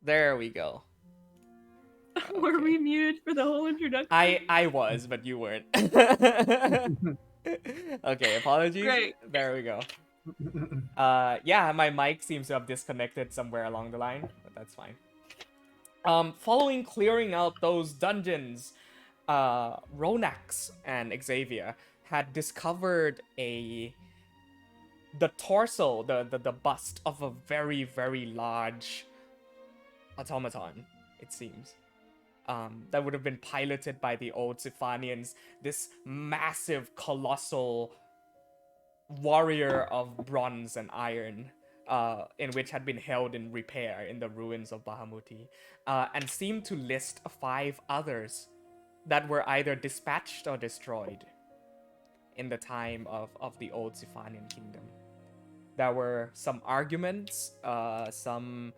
There we go. Were Okay. we muted for the whole introduction? I was, but you weren't. Okay, apologies. Great. There we go. Yeah, my mic seems to have disconnected somewhere along the line, but that's fine. Following clearing out those dungeons, Ronax and Xavier had discovered the torso, the bust of a very, very large automaton, it seems. That would have been piloted by the old Siphanians, this massive, colossal warrior of bronze and iron, in which had been held in repair in the ruins of Bahamut, and seemed to list 5 others that were either dispatched or destroyed in the time of the old Siphanian kingdom. There were some arguments, some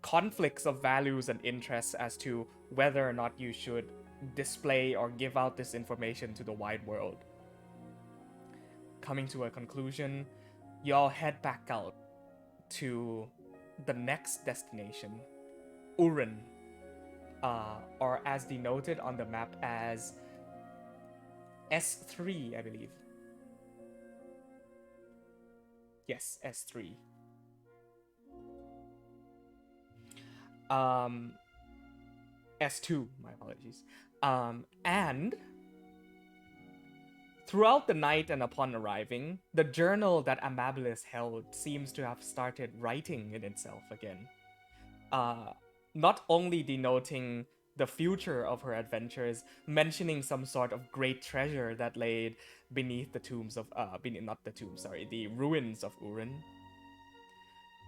conflicts of values and interests as to whether or not you should display or give out this information to the wide world. Coming to a conclusion, y'all head back out to the next destination, Urin, or as denoted on the map as S3, I believe. Yes, S3. S2, my apologies. And throughout the night and upon arriving, the journal that Amabilis held seems to have started writing in itself again. Not only denoting the future of her adventures, mentioning some sort of great treasure that laid beneath the tombs of, the ruins of Urin,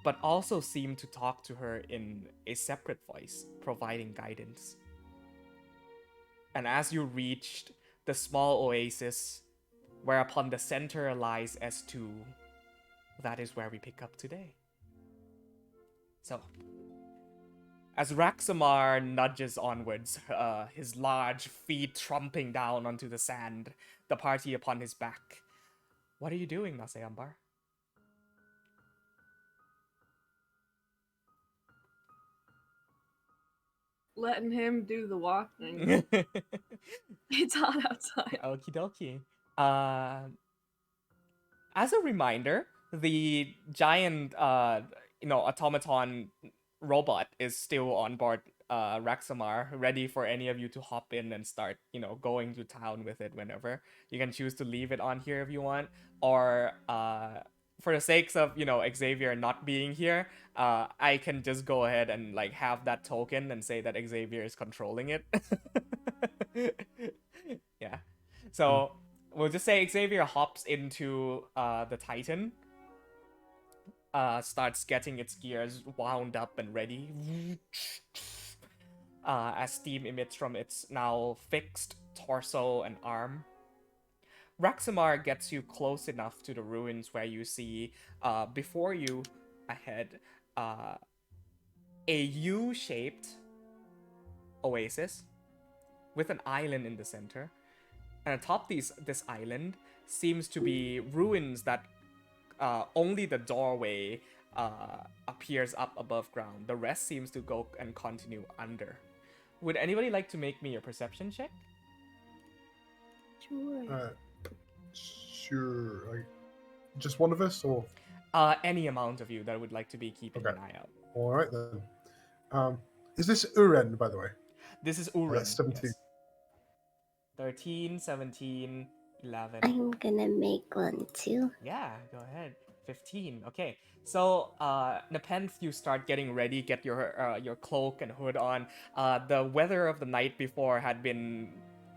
but also seemed to talk to her in a separate voice, providing guidance. And as you reached the small oasis, whereupon the center lies S2, that is where we pick up today. So, as Raxamar nudges onwards, his large feet trumping down onto the sand, the party upon his back, what are you doing, Naseambar? Letting him do the walking. It's hot outside. Okie dokie. As a reminder, the giant, automaton robot is still on board Raxamar, ready for any of you to hop in and start, going to town with it whenever. You can choose to leave it on here if you want, or for the sakes of, Xavier not being here, I can just go ahead and have that token and say that Xavier is controlling it. Yeah. So we'll just say Xavier hops into the Titan, starts getting its gears wound up and ready, as steam emits from its now fixed torso and arm. Raxamar gets you close enough to the ruins where you see, before you, ahead, a U-shaped oasis with an island in the center. And atop this island seems to be ruins that only the doorway appears up above ground. The rest seems to go and continue under. Would anybody like to make me a perception check? Sure. Sure. Just one of us, or Any amount of you that would like to be keeping an eye out. all right then. Is this Uren, by the way? This is Uren. 17. Yes. 13, 17, 11. I'm gonna make one too. Yeah, go ahead. 15. Okay. So, Nepenthe, you start getting ready, get your cloak and hood on. The weather of the night before had been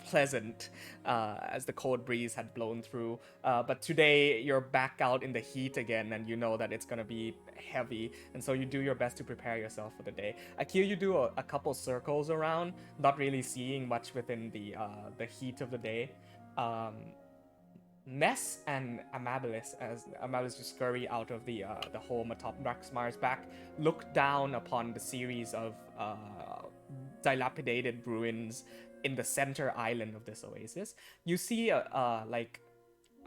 pleasant, as the cold breeze had blown through. But today, you're back out in the heat again, and you know that it's gonna be heavy, and so you do your best to prepare yourself for the day. Akil, you do a couple circles around, not really seeing much within the heat of the day. Ness and Amabilis, as Amabilis just scurry out of the home atop Raxamar's back, look down upon the series of dilapidated ruins in the center island of this oasis. You see a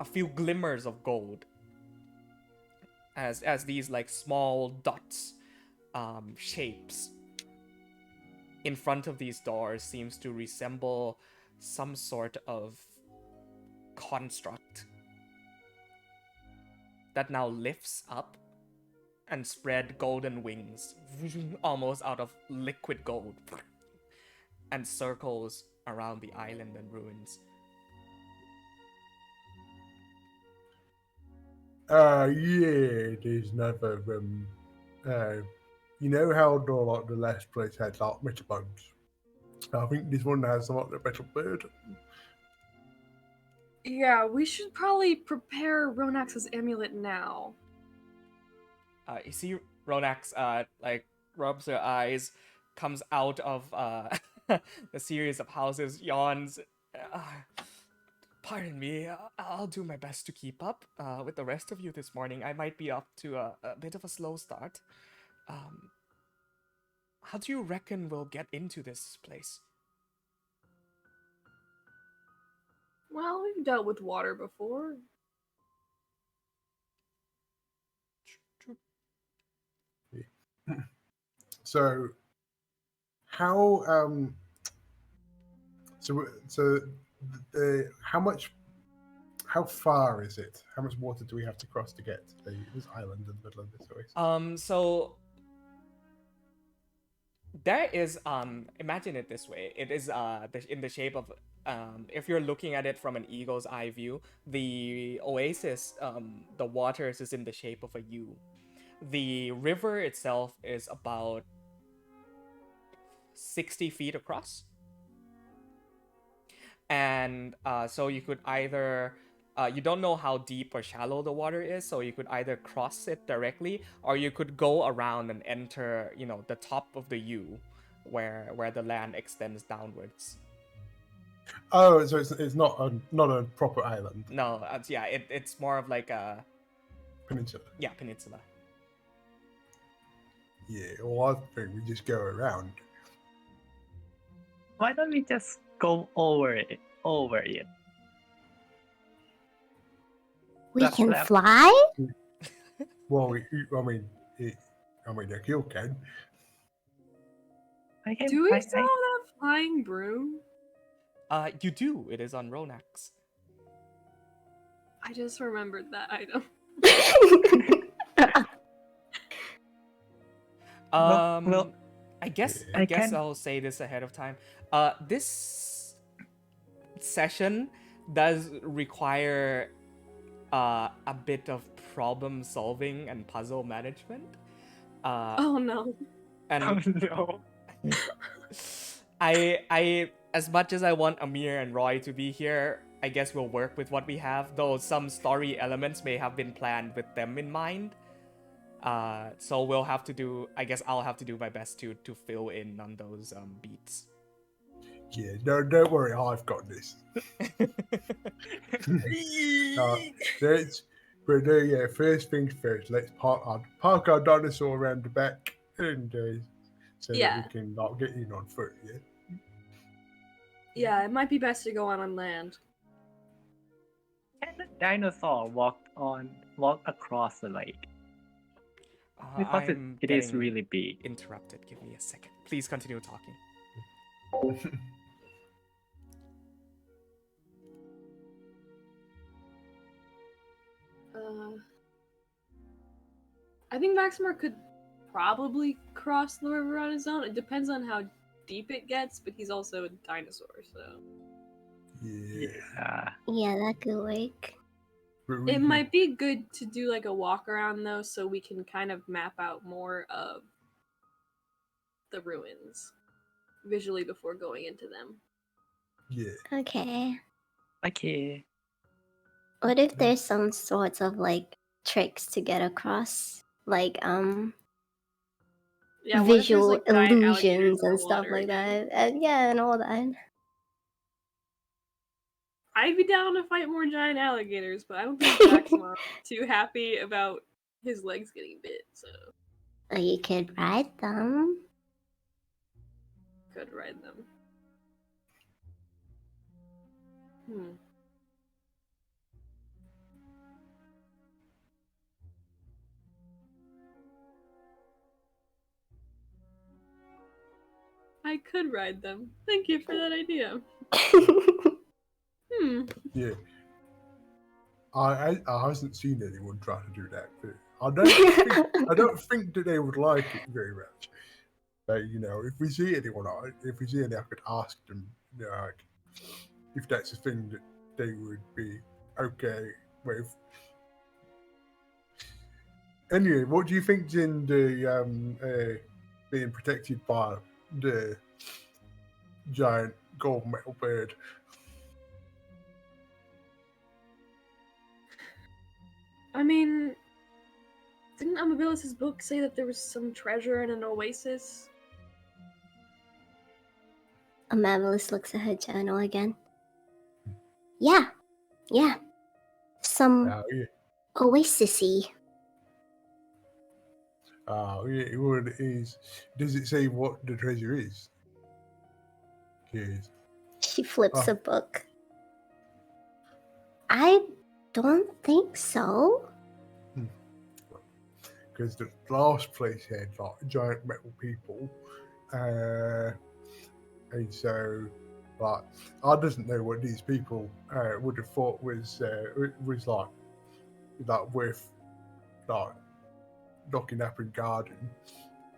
few glimmers of gold as these small dots, shapes in front of these doors seems to resemble some sort of construct that now lifts up and spread golden wings, almost out of liquid gold, and circles around the island and ruins. Yeah, there's another, you know how the last place had like metal bones? I think this one has some like the metal bird. Yeah, we should probably prepare Ronax's amulet now. You see Ronax like rubs her eyes, comes out of the series of houses, yawns. Uh, Pardon me, I'll do my best to keep up with the rest of you this morning. I might be up to a bit of a slow start. How do you reckon we'll get into this place? Well, we've dealt with water before. So, how how far is it? How much water do we have to cross to get to this island in the middle of this oasis? So there is imagine it this way. It is in the shape of if you're looking at it from an eagle's eye view, the oasis, the waters is in the shape of a U. The river itself is about 60 feet across. And so you could either you don't know how deep or shallow the water is, so you could either cross it directly, or you could go around and enter, the top of the U, where the land extends downwards. Oh, so it's not a proper island. No, yeah, it's more of like a Peninsula. Yeah, peninsula. Yeah, well, I think we just go around. Why don't we just go over it? We That's can left. fly? Well, I mean, like you can. I can. Do we I, still have that flying broom? You do. It is on Ronax. I just remembered that item. Well, I guess I can- I'll say this ahead of time. This session does require a bit of problem solving and puzzle management. Oh no. And oh no. I as much as I want Amir and Roy to be here, I guess we'll work with what we have, though some story elements may have been planned with them in mind. So we'll have to do, I guess I'll have to do my best to fill in on those beats. Yeah, don't worry, I've got this. First things first. Let's park our dinosaur around the back, and so Yeah. that we can get in on foot. Yeah. Yeah, it might be best to go on land. Can the dinosaur walk across the lake? Because I'm it is getting really big. interrupted. Give me a second. Please continue talking. I think Maximar could probably cross the river on his own. It depends on how deep it gets, but he's also a dinosaur, so. Yeah. Yeah, that could work. But we It can- might be good to do like a walk around though, so we can kind of map out more of the ruins visually before going into them. Yeah. Okay. Okay. What if there's some sorts of like tricks to get across? Like Yeah, what if there's, visual like, giant alligators illusions in the and stuff water like again? that. And yeah, and all that. I'd be down to fight more giant alligators, but I don't think Maximar too happy about his legs getting bit, so Or you could ride them. could ride them. I could ride them. Thank you for that idea. Yeah. I haven't seen anyone try to do that, but I don't think that they would like it very much. But if we see anyone, I could ask them, like, if that's a thing that they would be okay with. Anyway, what do you think's in the being protected by the giant gold metal bird? I mean, didn't Amabilis' book say that there was some treasure in an oasis? Amabilis looks at her journal again. Yeah. Some Yeah. oasis-y. Yeah, what it is. Does it say what the treasure is? Yes. She flips Oh. a book. I don't think so. Because the last place had like giant metal people, and so, like, I doesn't know what these people would have thought was like with like knocking up in garden,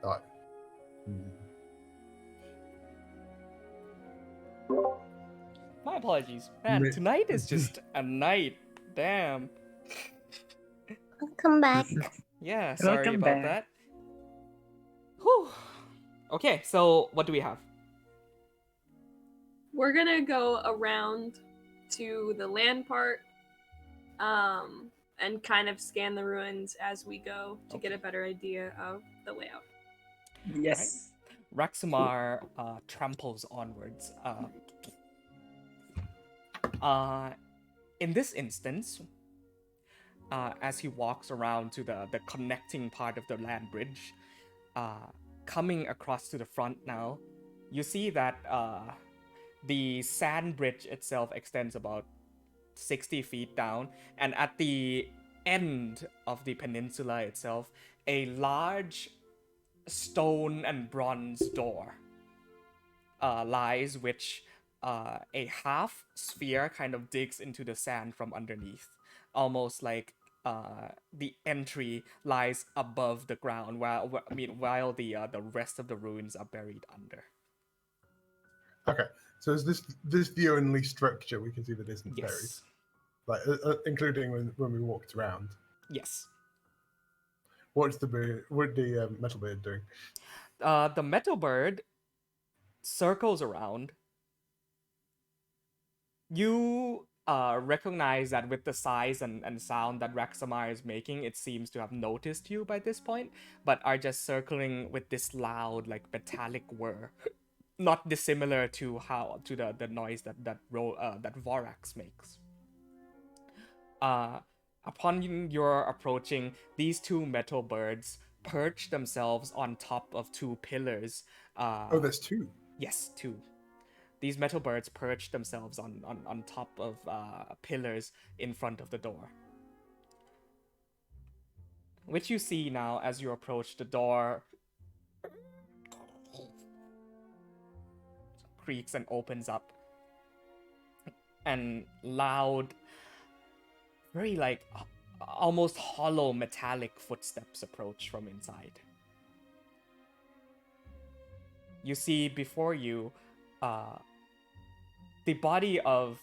like. My apologies. Man, tonight is just a night. Damn. Welcome back. Yeah, sorry Welcome about back. that. Whew. Okay, so what do we have? We're gonna go around to the land part, and kind of scan the ruins as we go to get a better idea of the layout. Yes. Raxamar tramples onwards. In this instance, as he walks around to the connecting part of the land bridge, coming across to the front now, you see that the sand bridge itself extends about 60 feet down, and at the end of the peninsula itself, a large stone and bronze door lies, which a half sphere kind of digs into the sand from underneath, almost like the entry lies above the ground, while the rest of the ruins are buried under. Okay, so is this the only structure we can see that isn't buried? Yes. Like, including when we walked around. Yes. What the metal bird doing? The metal bird circles around. You recognize that with the size and sound that Raxamar is making, it seems to have noticed you by this point, but are just circling with this loud, like, metallic whir, not dissimilar to the noise that Vorax makes. Upon your approaching, these two metal birds perch themselves on top of two pillars. Oh, there's two. Yes, two. These metal birds perch themselves on top of pillars in front of the door. Which you see now as you approach the door. Creaks and opens up. And loud, very like almost hollow metallic footsteps approach from inside. You see before you the body of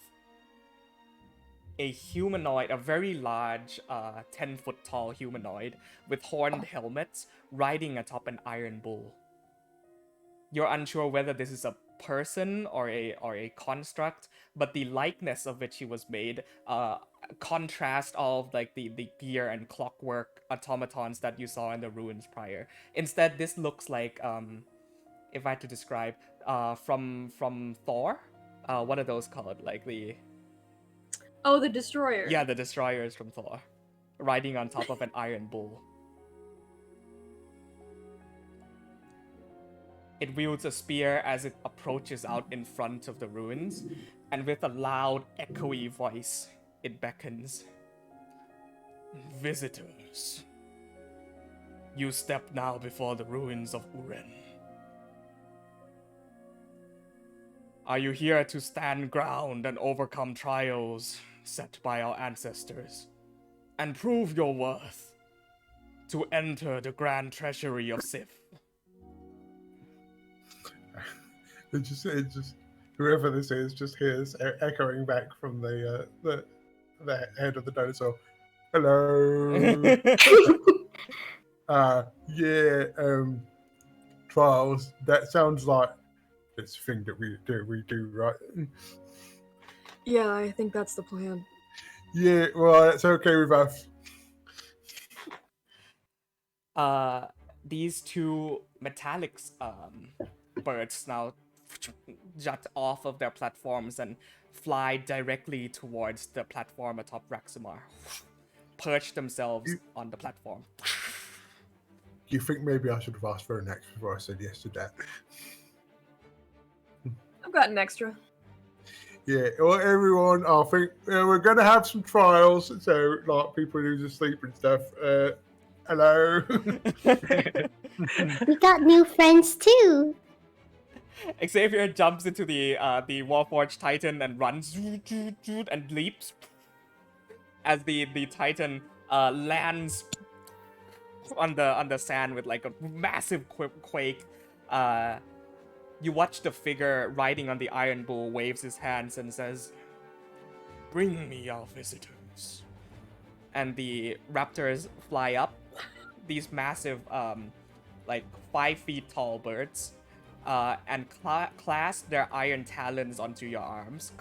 a humanoid, a very large 10-foot tall humanoid with horned helmets riding atop an iron bull. You're unsure whether this is a person or a construct, but the likeness of which he was made contrast all of like the gear and clockwork automatons that you saw in the ruins prior. Instead, this looks like if I had to describe from Thor, what are those called? Like the The destroyer. Yeah, the destroyers from Thor, riding on top of an iron bull. It wields a spear as it approaches out in front of the ruins, and with a loud, echoey voice, it beckons. Visitors, you step now before the ruins of Uren. Are you here to stand ground and overcome trials set by our ancestors, and prove your worth to enter the grand treasury of Sith? It just whoever this is just hears echoing back from the head of the dinosaur. Hello. Trials. That sounds like it's a thing that we do, right? Yeah, I think that's the plan. Yeah, well, it's okay with us. These two metallic birds now jut off of their platforms and fly directly towards the platform atop Raxamar. Perch themselves on the platform. You think maybe I should have asked for an extra before I said yes to that? I've got an extra. Yeah, well, everyone, I think we're going to have some trials, so, like, people who's asleep and stuff. Hello. We got new friends too. Xavier jumps into the Warforged Titan and runs and leaps as the Titan lands on the sand with like a massive quake. You watch the figure riding on the Iron Bull waves his hands and says, "Bring me our visitors." And the raptors fly up. These massive, like 5 feet tall birds, and clasp their iron talons onto your arms,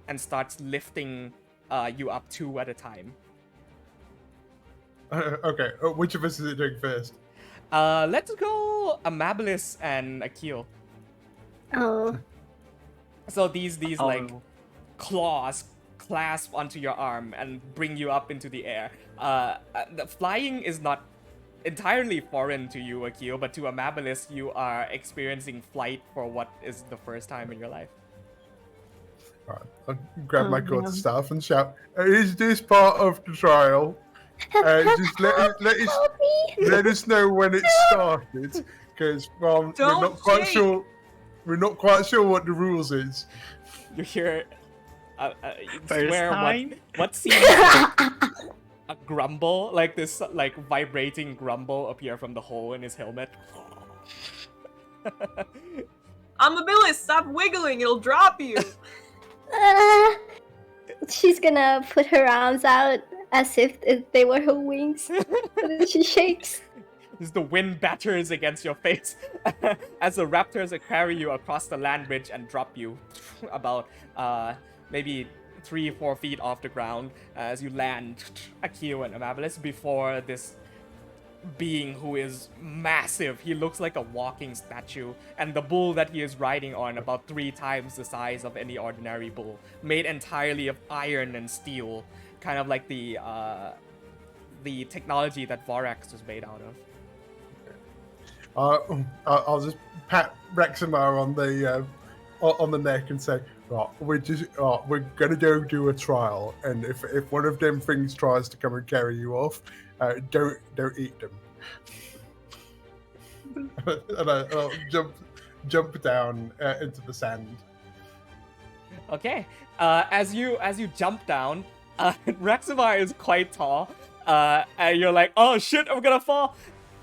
and starts lifting you up 2 at a time. Okay, which of us is it doing first? Let's go Amabilis and Akil. Oh, So these like claws clasp onto your arm and bring you up into the air. The flying is not entirely foreign to you, Akil, but to Amabilis, you are experiencing flight for what is the first time in your life. Right, I'll grab my no. quarterstaff and shout, "Is this part of the trial? Just let us know when it started, because we're Don't not quite shake. sure. We're not quite sure what the rules is." You hear, First swear time? what seems like a grumble, like this like vibrating grumble appear from the hole in his helmet. Amabilis, stop wiggling, it'll drop you. She's gonna put her arms out as if they were her wings. And then she shakes. As the wind batters against your face as the raptors carry you across the land bridge and drop you about maybe 3-4 feet off the ground as you land, Akio and Amabilis, before this being who is massive. He looks like a walking statue, and the bull that he is riding on about 3 times the size of any ordinary bull, made entirely of iron and steel, kind of like the technology that Vorax was made out of. I'll just pat Rexamar on the neck and say, "Right, we're gonna go do a trial, and if one of them things tries to come and carry you off, don't eat them." And I'll jump down into the sand. Okay. As you jump down, Rexamar is quite tall. And you're like, "Oh shit, I'm gonna fall!"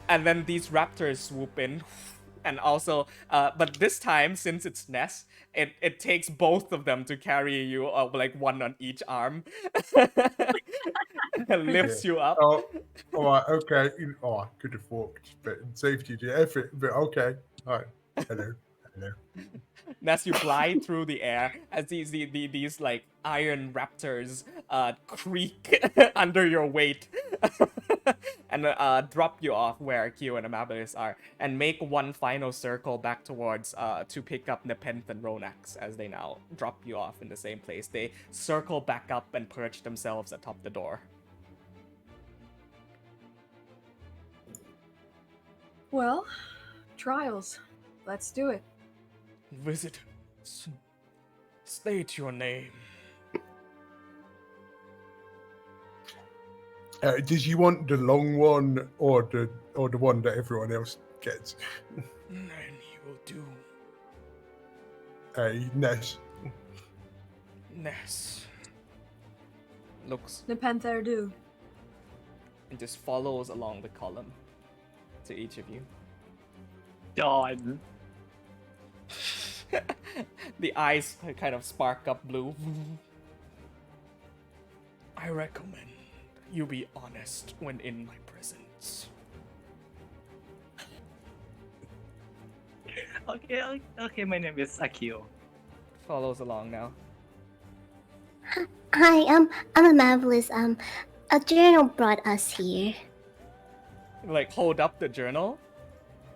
And then these raptors swoop in, and also, but this time, since it's Ness, it takes both of them to carry you, like one on each arm, and lifts you up. Oh, all right, okay. Oh, I could have walked, but in safety to effort. But okay, all right. Hello. As you fly through the air, as these like iron raptors creak under your weight and drop you off where Kyo and Amabilis are, and make one final circle back towards to pick up Nepenthe and Ronax as they now drop you off in the same place. They circle back up and perch themselves atop the door. Well, trials. Let's do it. Visitors, state your name. Did you want the long one or the one that everyone else gets? And you will do. Ness. Ness looks The panther do. and just follows along the column to each of you. God. The eyes kind of spark up blue. I recommend you be honest when in my presence. Okay, my name is Akio. Follows along now. Hi, I'm a marvelous. A journal brought us here. Like hold up the journal.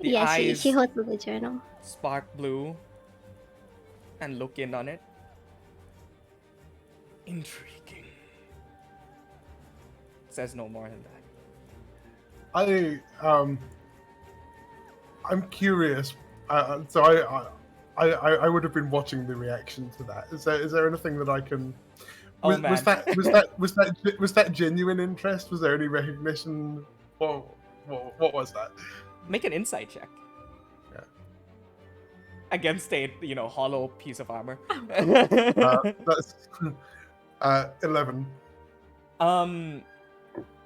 The Yeah, eyes she holds up the journal. spark blue and look in on it. Intriguing. Says no more than that. I'm curious. So I would have been watching the reaction to that. Is there anything that I can? Oh, Was, man. was that genuine interest? Was there any recognition? What was that? Make an insight check. Yeah. Against a hollow piece of armor. That's 11.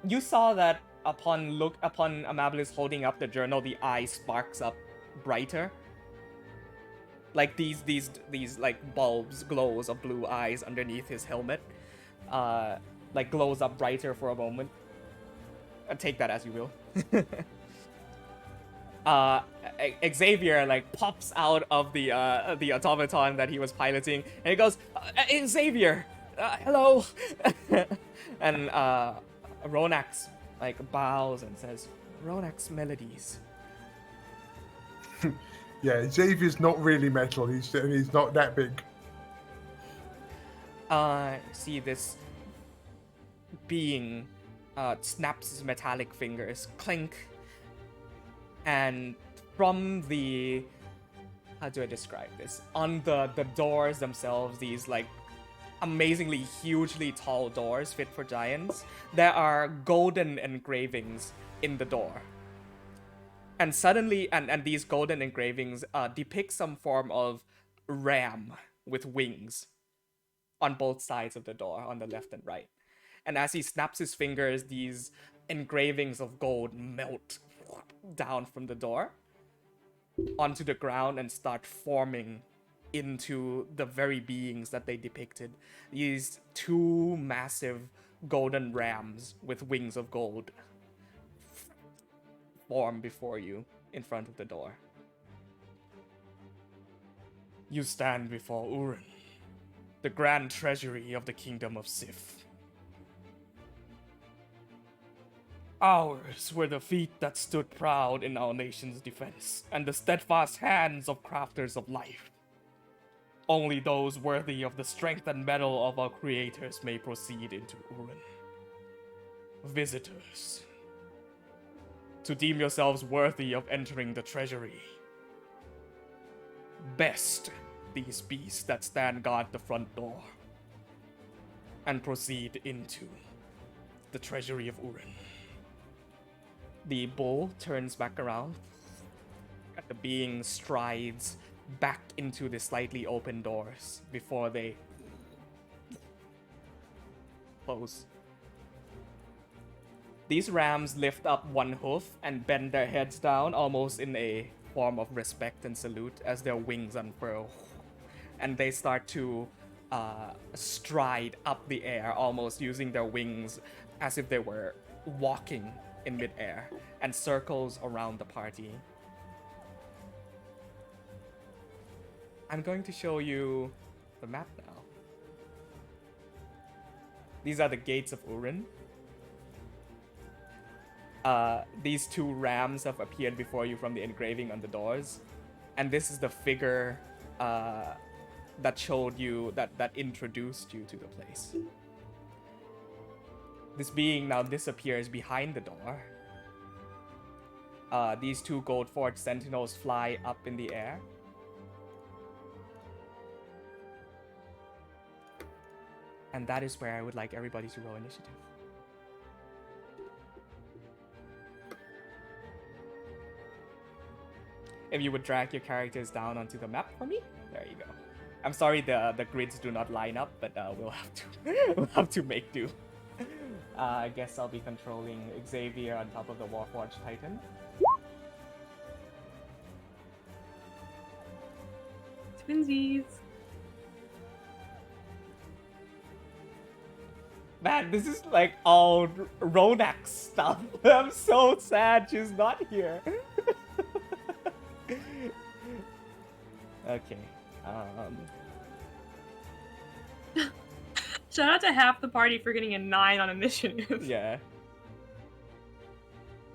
You saw that upon Amabilis holding up the journal, the eye sparks up brighter. Like these like bulbs, glows of blue eyes underneath his helmet, like glows up brighter for a moment. Take that as you will. Xavier like pops out of the automaton that he was piloting, and he goes, Xavier, hello, and Ronax like bows and says, Ronax melodies. Yeah, Xavier's not really metal. He's not that big. See this being snaps his metallic fingers, clink, and from the, how do I describe this? On the doors themselves, these like amazingly hugely tall doors fit for giants, there are golden engravings in the door. And suddenly, and these golden engravings depict some form of ram with wings on both sides of the door, on the left and right. And as he snaps his fingers, these engravings of gold melt down from the door onto the ground and start forming into the very beings that they depicted. These two massive golden rams with wings of gold form before you in front of the door. You stand before Urin, the grand treasury of the kingdom of Sif. Ours were the feet that stood proud in our nation's defense, and the steadfast hands of crafters of life. Only those worthy of the strength and mettle of our creators may proceed into Urin. Visitors, to deem yourselves worthy of entering the treasury, best these beasts that stand guard the front door, and proceed into the treasury of Urin. The bull turns back around, and the being strides back into the slightly open doors before they close. These rams lift up one hoof and bend their heads down, almost in a form of respect and salute, as their wings unfurl. And they start to stride up the air, almost using their wings as if they were walking in midair, and circles around the party. I'm going to show you the map now. These are the gates of Urin. These two rams have appeared before you from the engraving on the doors. And this is the figure that showed you, that introduced you to the place. This being now disappears behind the door. These two gold forged sentinels fly up in the air. And that is where I would like everybody to roll initiative. If you would drag your characters down onto the map for me, there you go. I'm sorry the grids do not line up, but we'll have to we'll have to make do. I guess I'll be controlling Xavier on top of the Warforged Titan. Twinsies. Man, this is like all Ronak stuff. I'm so sad she's not here. Okay. Shout out to half the party for getting a 9 on initiative. Yeah.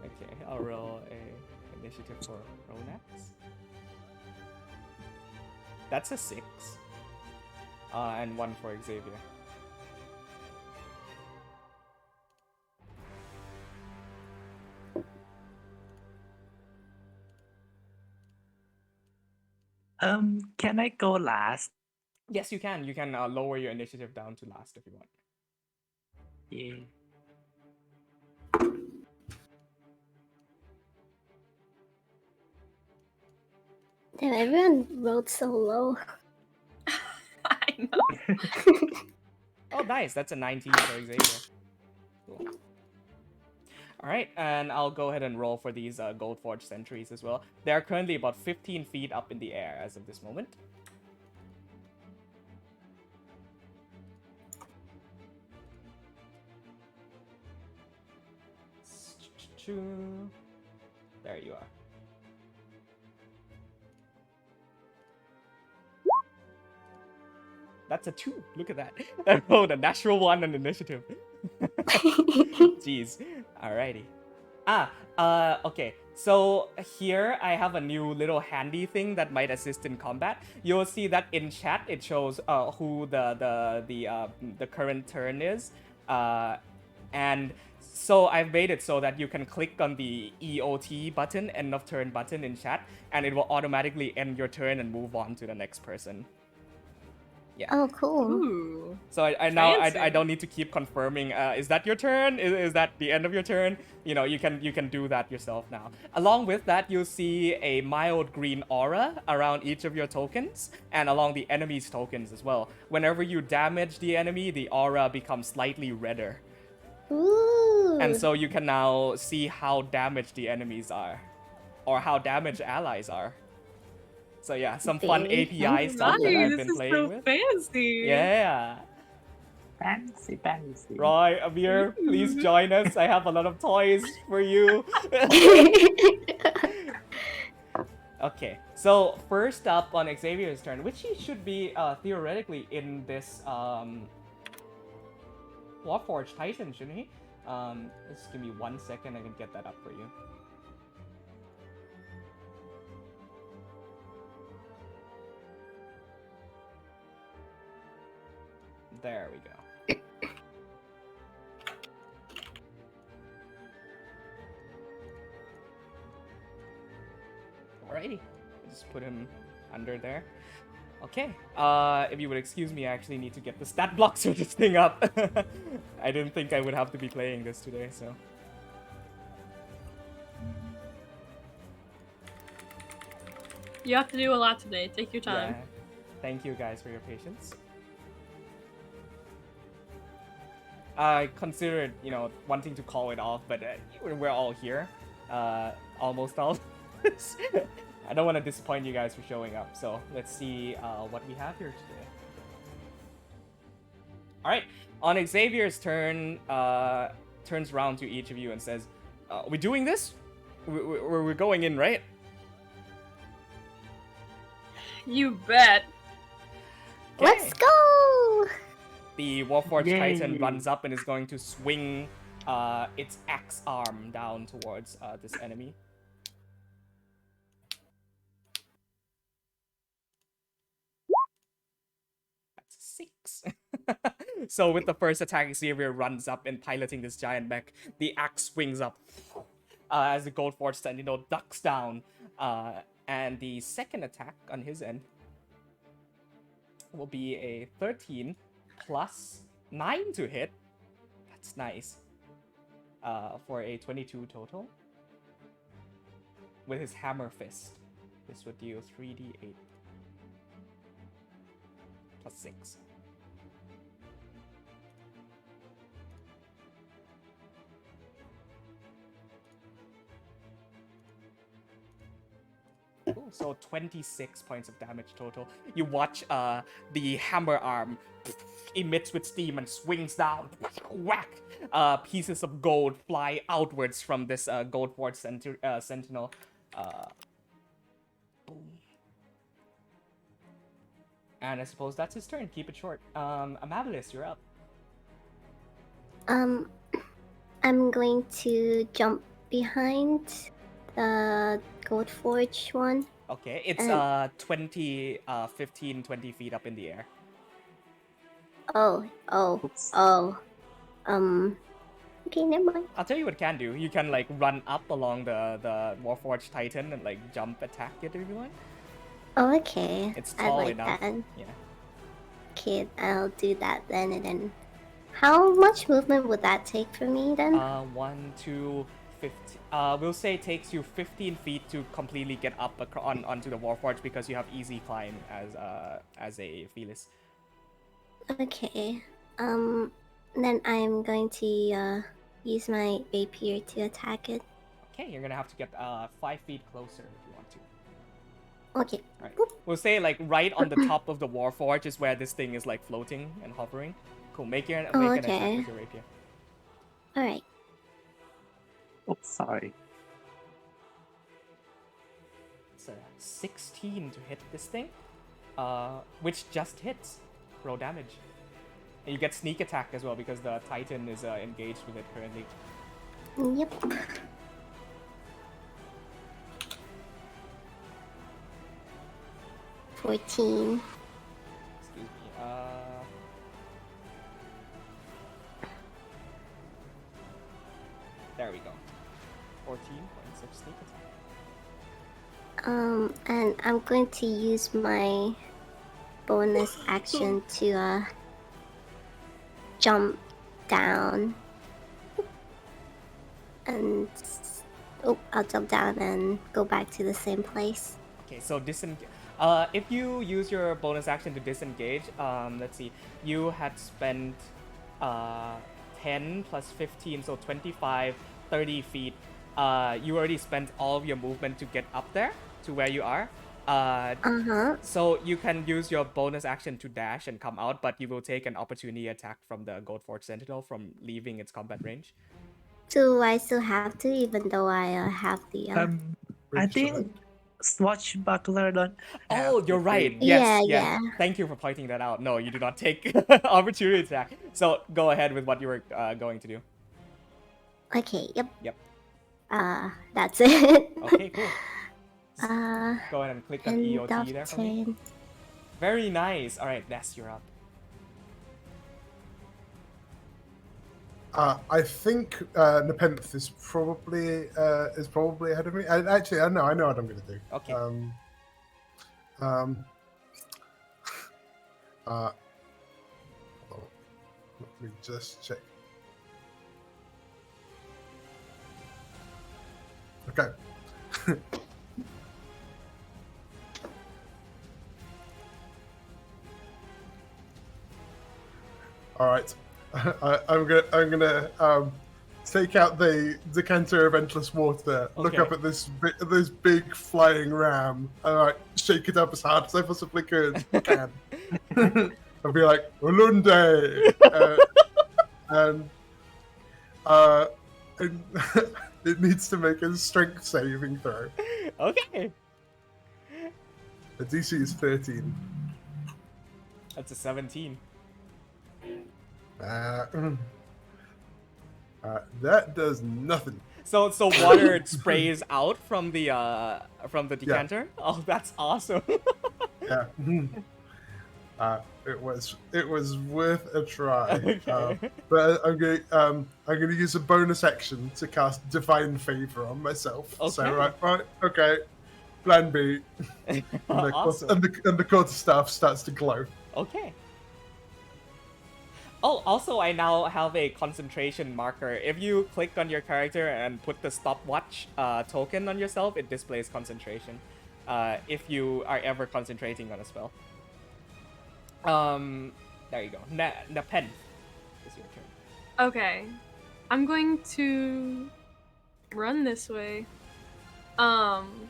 Okay, I'll roll a initiative for Ronax. That's a 6. And 1 for Xavier. Can I go last? Yes, you can. You can lower your initiative down to last if you want. Yeah. Damn, everyone rolled so low. I know. Oh, nice. That's a 19 for Xavier. Cool. Alright, and I'll go ahead and roll for these Gold Forge sentries as well. They are currently about 15 feet up in the air as of this moment. There you are. That's a 2. Look at that. Oh, the natural 1 on initiative. Jeez. Alrighty. Okay. So here I have a new little handy thing that might assist in combat. You'll see that in chat it shows who the current turn is. And so I've made it so that you can click on the EOT button, end of turn button in chat, and it will automatically end your turn and move on to the next person. Yeah. Oh, cool. Ooh. So I now Fancy. I don't need to keep confirming. Is that your turn? Is that the end of your turn? You know, you can do that yourself now. Along with that, you'll see a mild green aura around each of your tokens and along the enemy's tokens as well. Whenever you damage the enemy, the aura becomes slightly redder, Ooh. and so you can now see how damaged the enemies are, or how damaged allies are. So yeah, some fun Very API stuff that Nice, I've this been is playing so with. fancy. Yeah. Fancy. Roy, Amir, please join us. I have a lot of toys for you. Okay, so first up on Xavier's turn, which he should be theoretically in this Warforged Titan, shouldn't he? Just give me 1 second, I can get that up for you. There we go. Alrighty, just put him under there. Okay, if you would excuse me, I actually need to get the stat blocks for this thing up. I didn't think I would have to be playing this today, so. You have to do a lot today. Take your time. Yeah. Thank you guys for your patience. I considered, you know, wanting to call it off, but we're all here. Almost all. I don't want to disappoint you guys for showing up, so let's see what we have here today. Alright, on Xavier's turn, turns around to each of you and says, we doing this? We're going in, right? You bet. Let's go! The Warforged Yay. Titan runs up and is going to swing its axe arm down towards this enemy. That's a 6. So with the first attack, Xavier runs up and piloting this giant mech. The axe swings up as the Goldforged Titan, ducks down. And the second attack on his end will be a 13 plus 9 to hit. That's nice. For a 22 total. With his hammer fist. This would deal 3d8. plus 6. Cool. So 26 points of damage total. You watch the hammer arm emits with steam and swings down. Whack! Pieces of gold fly outwards from this gold forge sentinel. Boom. And I suppose that's his turn. Keep it short. Amabilis, you're up. I'm going to jump behind the gold forge one. Okay, it's 15, 20 feet up in the air. Oops. Okay, never mind. I'll tell you what it can do. You can like run up along the Warforged Titan and like jump attack it if you want. Oh, okay. It's I tall like enough. that. Yeah. Okay, I'll do that then. And then, how much movement would that take for me then? 1, 2, 15. We'll say it takes you 15 feet to completely get up onto the Warforged because you have easy climb as a Felis. Okay. Then I'm going to use my rapier to attack it. Okay, you're gonna have to get 5 feet closer if you want to. Okay. Alright. We'll say like right on the top of the Warforged is where this thing is like floating and hovering. Cool. Make an attack okay. with your rapier. All right. Oops, sorry. It's a 16 to hit this thing, which just hits. Roll damage. And you get sneak attack as well because the Titan is engaged with it currently. Yep. $14. Excuse me. There we go. 14 points of sneak attack. And I'm going to use my bonus action to jump down. And I'll jump down and go back to the same place. Okay, so if you use your bonus action to disengage, let's see, you had spent 10 plus 15, so 25, 30 feet. You already spent all of your movement to get up there to where you are. So you can use your bonus action to dash and come out, but you will take an opportunity attack from the Goldforge Sentinel from leaving its combat range. Do I still have to, even though I have the... I think Swashbuckler don't. Oh, have you're to right. take- Yes, Yeah. Thank you for pointing that out. No, you do not take opportunity attack. So go ahead with what you were going to do. Okay, yep. Yep. That's it. Okay, cool. Go ahead and click on End EOT of there for me. turn. Very nice. All right, Ness, you're up. I think Nepenthe is probably ahead of me. Actually, I know what I'm going to do. Okay. Hold on. Let me just check. Okay. All right. I'm gonna take out the decanter of endless water. Look Okay. up at this big flying ram. And shake it up as hard as I possibly can. I'll be like Ulunde, and it needs to make a strength saving throw. Okay. The DC is 13. That's a 17. That does nothing. So water sprays out from the decanter. Yeah. Oh, that's awesome. Yeah. It was worth a try. Okay. But I'm gonna use a bonus action to cast Divine Favor on myself. Okay. So right, okay. Plan B. Awesome. And the quarterstaff starts to glow. Okay. Oh, also, I now have a concentration marker. If you click on your character and put the stopwatch token on yourself, it displays concentration. If you are ever concentrating on a spell. There you go. Pen. It's your turn. Okay. I'm going to run this way. I'm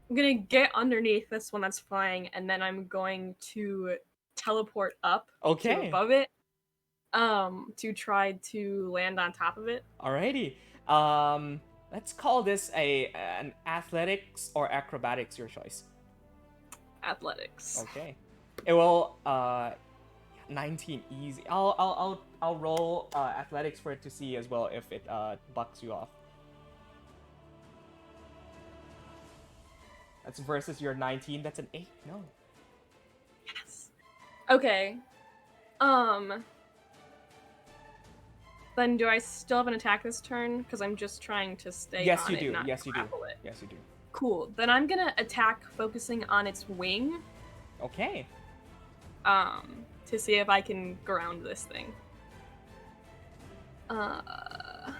gonna get underneath this one that's flying, and then I'm going to teleport up to Okay. above it. To try to land on top of it. Alrighty. Let's call this an athletics or acrobatics, your choice. Athletics. Okay. It will 19 easy. I'll roll athletics for it to see as well if it bucks you off. That's versus your 19. That's an 8. No. Yes. Okay. Then do I still have an attack this turn? Because I'm just trying to stay Yes, on you it, do. not Yes, you do. grapple it. Yes, you do. Cool. Then I'm gonna attack focusing on its wing. Okay. To see if I can ground this thing. I'm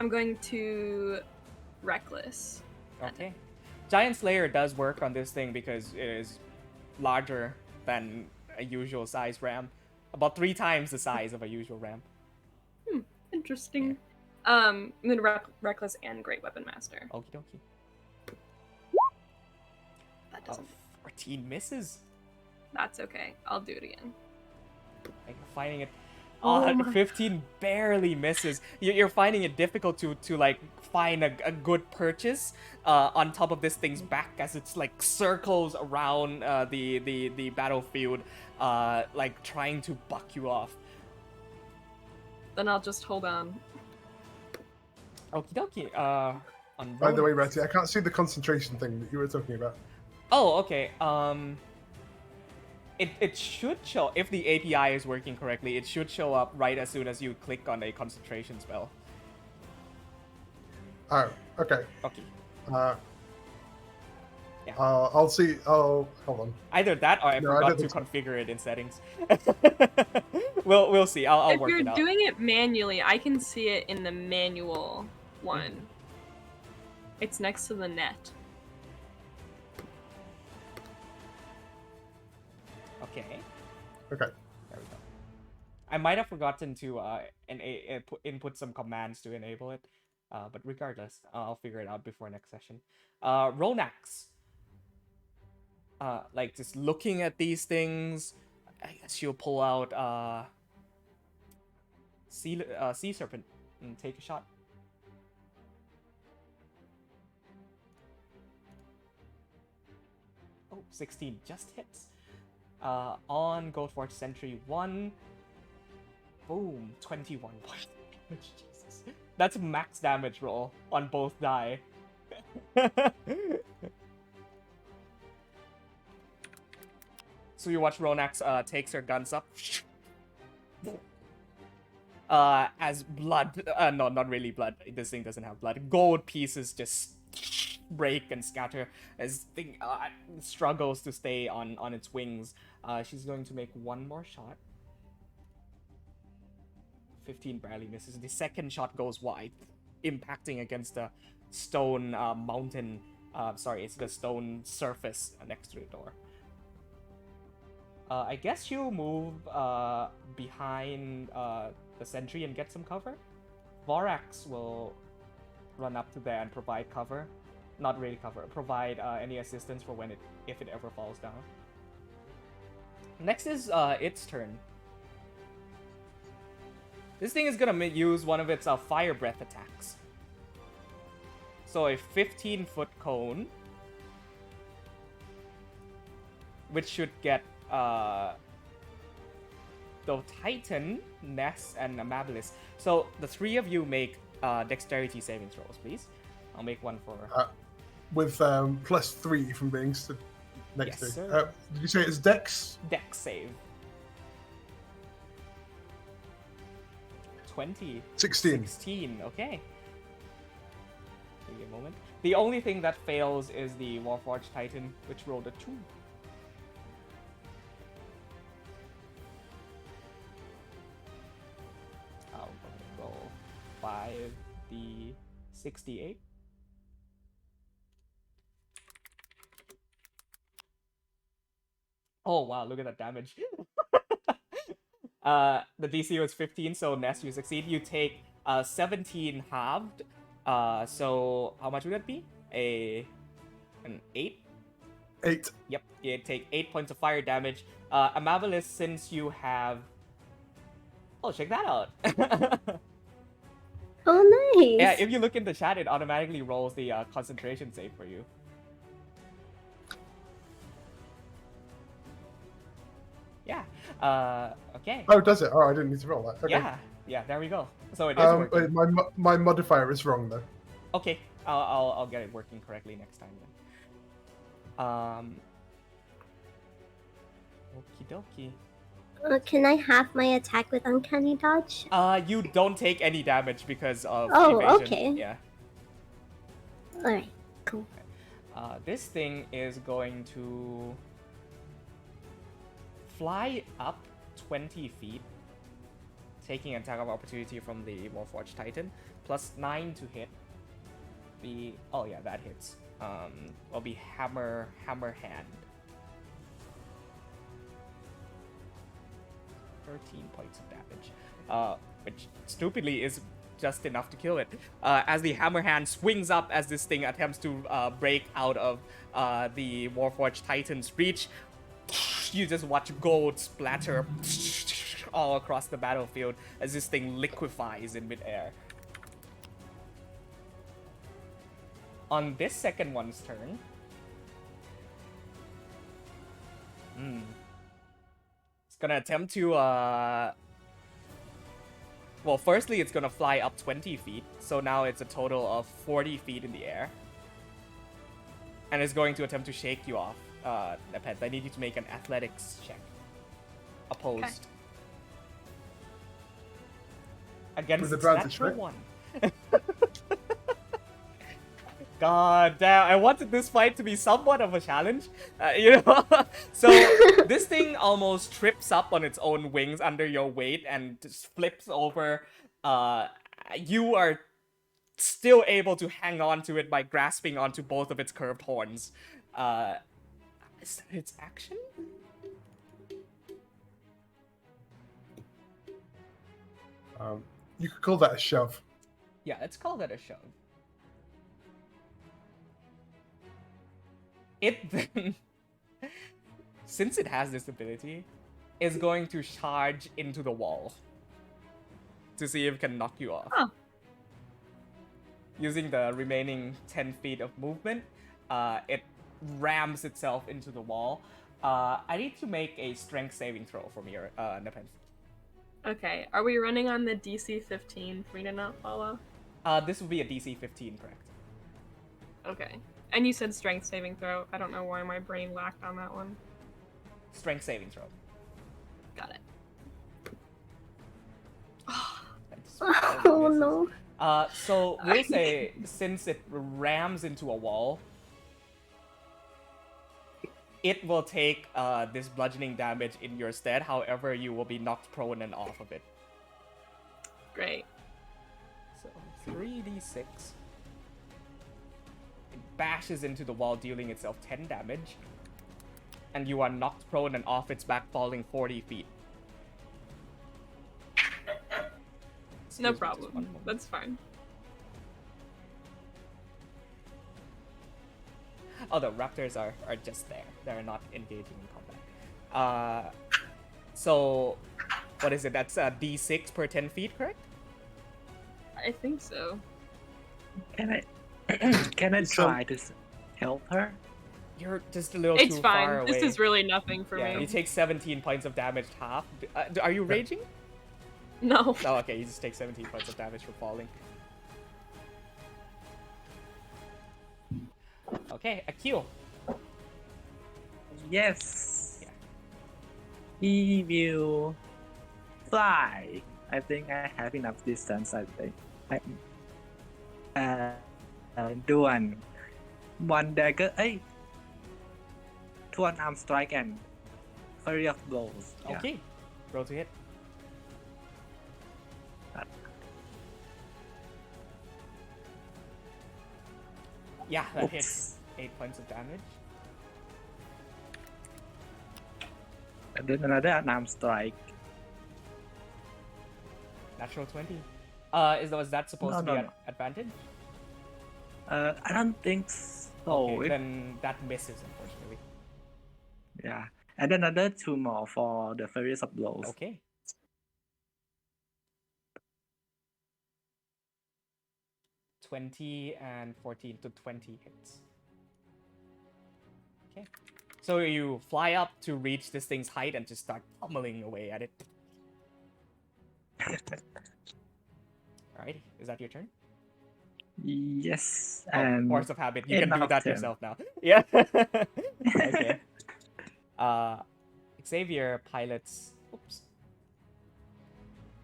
going to reckless. Okay. Giant Slayer does work on this thing because it is larger than a usual size ram. About 3 times the size of a usual ram. Interesting. I'm gonna reckless and great weapon master. Okie dokie. That doesn't. 14 misses. That's okay. I'll do it again. Like finding it. Oh my 15 barely misses. You're finding it difficult to like find a good purchase on top of this thing's back as it's like circles around the battlefield, like trying to buck you off. Then I'll just hold on. Okie dokie. By the way, Ratty, I can't see the concentration thing that you were talking about. Oh, okay. It should show, if the API is working correctly, it should show up right as soon as you click on a concentration spell. Oh, okay. Okay. Yeah. I'll see. Oh, hold on. Either that or I No, I forgot don't to think so. configure it in settings. We'll see. I'll If work you're it out. doing it manually, I can see it in the manual one. It's next to the net. Okay. Okay. There we go. I might have forgotten to input some commands to enable it. But regardless, I'll figure it out before next session. Ronax. Like just looking at these things, I guess she'll pull out sea serpent and take a shot. Oh, 16 just hits. On Goldforge Sentry 1. Boom, 21 points of damage. Jesus. That's a max damage roll on both die. So you watch Ronax takes her guns up. As blood, no, not really blood. This thing doesn't have blood. Gold pieces just break and scatter as thing struggles to stay on its wings. She's going to make one more shot. 15 barely misses. The second shot goes wide, impacting against the stone mountain. Sorry, it's the stone surface next to the door. I guess you move behind the sentry and get some cover. Vorax will run up to there and provide cover. Not really cover. Provide any assistance for when if it ever falls down. Next is its turn. This thing is gonna use one of its fire breath attacks. So a 15-foot cone, which should get the Titan, Ness, and Amabilis. So the three of you make dexterity savings rolls, please. I'll make one for... With +3 from being stood next Yes, to. sir. Did you say it's Dex? Dex save. 20. 16. 16, okay. Give me a moment. The only thing that fails is the Warforged Titan, which rolled a 2. I'll roll 5d68. Oh wow, look at that damage. The DC was 15, so Ness, you succeed. You take 17 halved. So how much would that be? An 8? 8. Yep, you take 8 points of fire damage. Amabilis, since you have... Oh, check that out. Oh, nice. Yeah, if you look in the chat, it automatically rolls the concentration save for you. Yeah. Okay. Oh, does it? Oh, I didn't need to roll that. Okay. Yeah, there we go. So it is working. My modifier is wrong though. Okay, I'll get it working correctly next time then. Okie dokie. Can I have my attack with uncanny dodge? You don't take any damage because of Oh, evasion. okay. Yeah. Alright, cool. This thing is going to fly up 20 feet, taking an attack of opportunity from the Warforged Titan, plus 9 to hit. Oh yeah, that hits. Will be hammer hand. 13 points of damage, which stupidly is just enough to kill it. As the hammer hand swings up as this thing attempts to break out of the Warforged Titan's reach, you just watch gold splatter all across the battlefield as this thing liquefies in midair. On this second one's turn, it's gonna attempt to, well, firstly, it's gonna fly up 20 feet, so now it's a total of 40 feet in the air. And it's going to attempt to shake you off, Nepenthe. I need you to make an athletics check. Opposed. Okay. Against With its advantage, natural right? one. God damn, I wanted this fight to be somewhat of a challenge, you know? So, this thing almost trips up on its own wings under your weight and just flips over. You are still able to hang on to it by grasping onto both of its curved horns. Is that its action? You could call that a shove. Yeah, let's call that a shove. It then, since it has this ability, is going to charge into the wall to see if it can knock you off. Huh. Using the remaining 10 feet of movement, it rams itself into the wall. I need to make a strength saving throw from your Nepenthe. Okay, are we running on the DC 15 for me to not follow? This would be a DC 15, correct? Okay. And you said strength saving throw. I don't know why my brain lacked on that one. Strength saving throw. Got it. Oh no. So we'll say, since it rams into a wall, it will take this bludgeoning damage in your stead. However, you will be knocked prone and off of it. Great. So 3d6. It bashes into the wall, dealing itself 10 damage. And you are knocked prone and off its back, falling 40 feet. No Excuse me, just one problem. moment. That's fine. Oh, the raptors are just there. They're not engaging in combat. So, what is it? That's a d6 per 10 feet, correct? I think so. Can I So- try to help her? You're just a little It's too fine. far away. This is really nothing for yeah, me. you take 17 points of damage half. Are you raging? No. No, okay, you just take 17 points of damage for falling. Okay, Akil. Yes. Yeah. He will fly. I think I have enough distance. I think. Do one dagger. To one arm strike and flurry of blows. Yeah. Okay, roll to hit. Yeah, that Oops. hits. 8 points of damage. And then another unarmed strike. Natural 20. Was that supposed No, to be no, an no. advantage? I don't think so. Okay, If- then that misses, unfortunately. Yeah. And then another 2 more for the Furious of Blows. Okay. $20 and 14 to 20 hits. Okay. So you fly up to reach this thing's height and just start pummeling away at it. Alrighty, is that your turn? Yes. Oh, And force of habit. You can do enough that turn. yourself now. Yeah. Okay. Xavier pilots. Oops.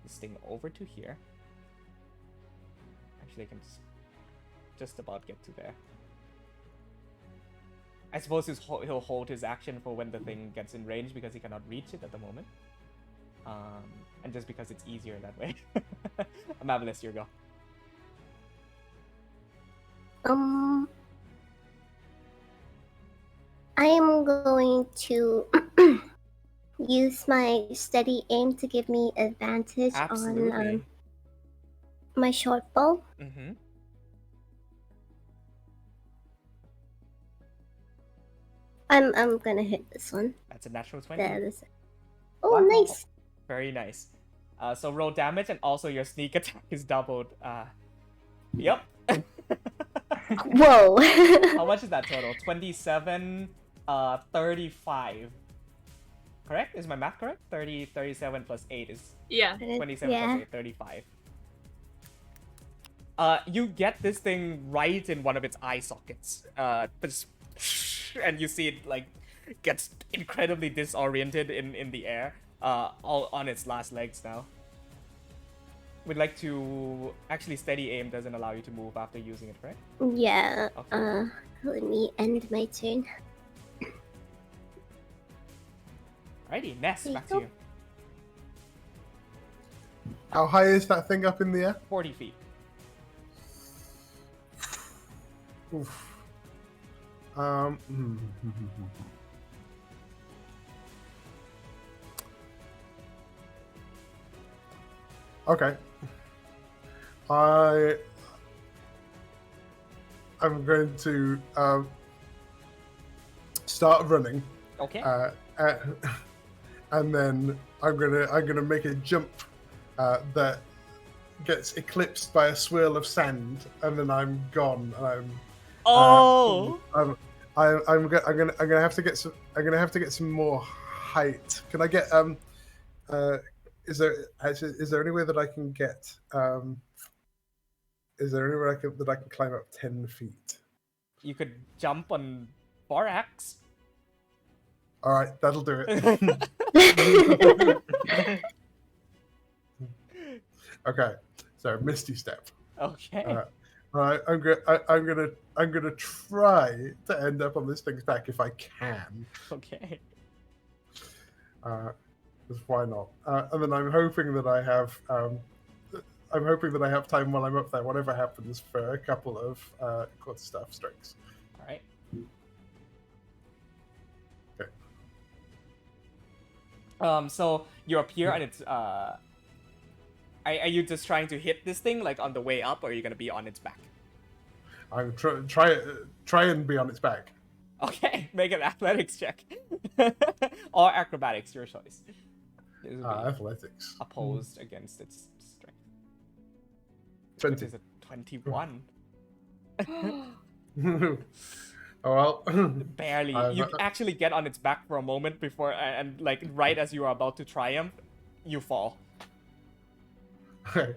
This thing over to here. Actually, I can just about get to there. I suppose he'll hold his action for when the thing gets in range because he cannot reach it at the moment. And just because it's easier that way. Amabilis, your go. I am going to use my steady aim to give me advantage on Absolutely. my short bow. Mm-hmm. I'm gonna hit this one. That's a natural 20. That is. Oh, Wow. nice. Very nice. So roll damage and also your sneak attack is doubled. Yep. Whoa. How much is that total? 27, 35. Correct? Is my math correct? 37 plus 8 is Yeah. 27 Yeah. plus 8, 35. You get this thing right in one of its eye sockets. And you see it like gets incredibly disoriented in the air. All on its last legs now. Would like to actually steady aim doesn't allow you to move after using it, right? Yeah. Okay. Let me end my turn. Alrighty, Ness, back to Yep. you. How high is that thing up in the air? 40 feet. Oof. Okay. I'm going to start running, Okay. and then I'm gonna make a jump that gets eclipsed by a swirl of sand, and then I'm gone. And Oh! I'm gonna have to get some more height. Can I get is there any way that I can get is there anywhere that I can climb up 10 feet? You could jump on Borax. All right, that'll do it. Okay, so Misty Step. Okay. All right, I'm gonna try to end up on this thing's back if I can. Okay. Because why not? And then I'm hoping that I have time while I'm up there, whatever happens, for a couple of quarterstaff strikes. Alright. Okay. So you appear and it's are you just trying to hit this thing like on the way up, or are you gonna be on its back? I'm try and be on its back. Okay, make an athletics check. Or acrobatics, your choice. This will be Athletics. opposed against its strength. 20. Which is a 21. Oh well. Barely. You actually get on its back for a moment before, and like right as you are about to triumph, you fall. Okay.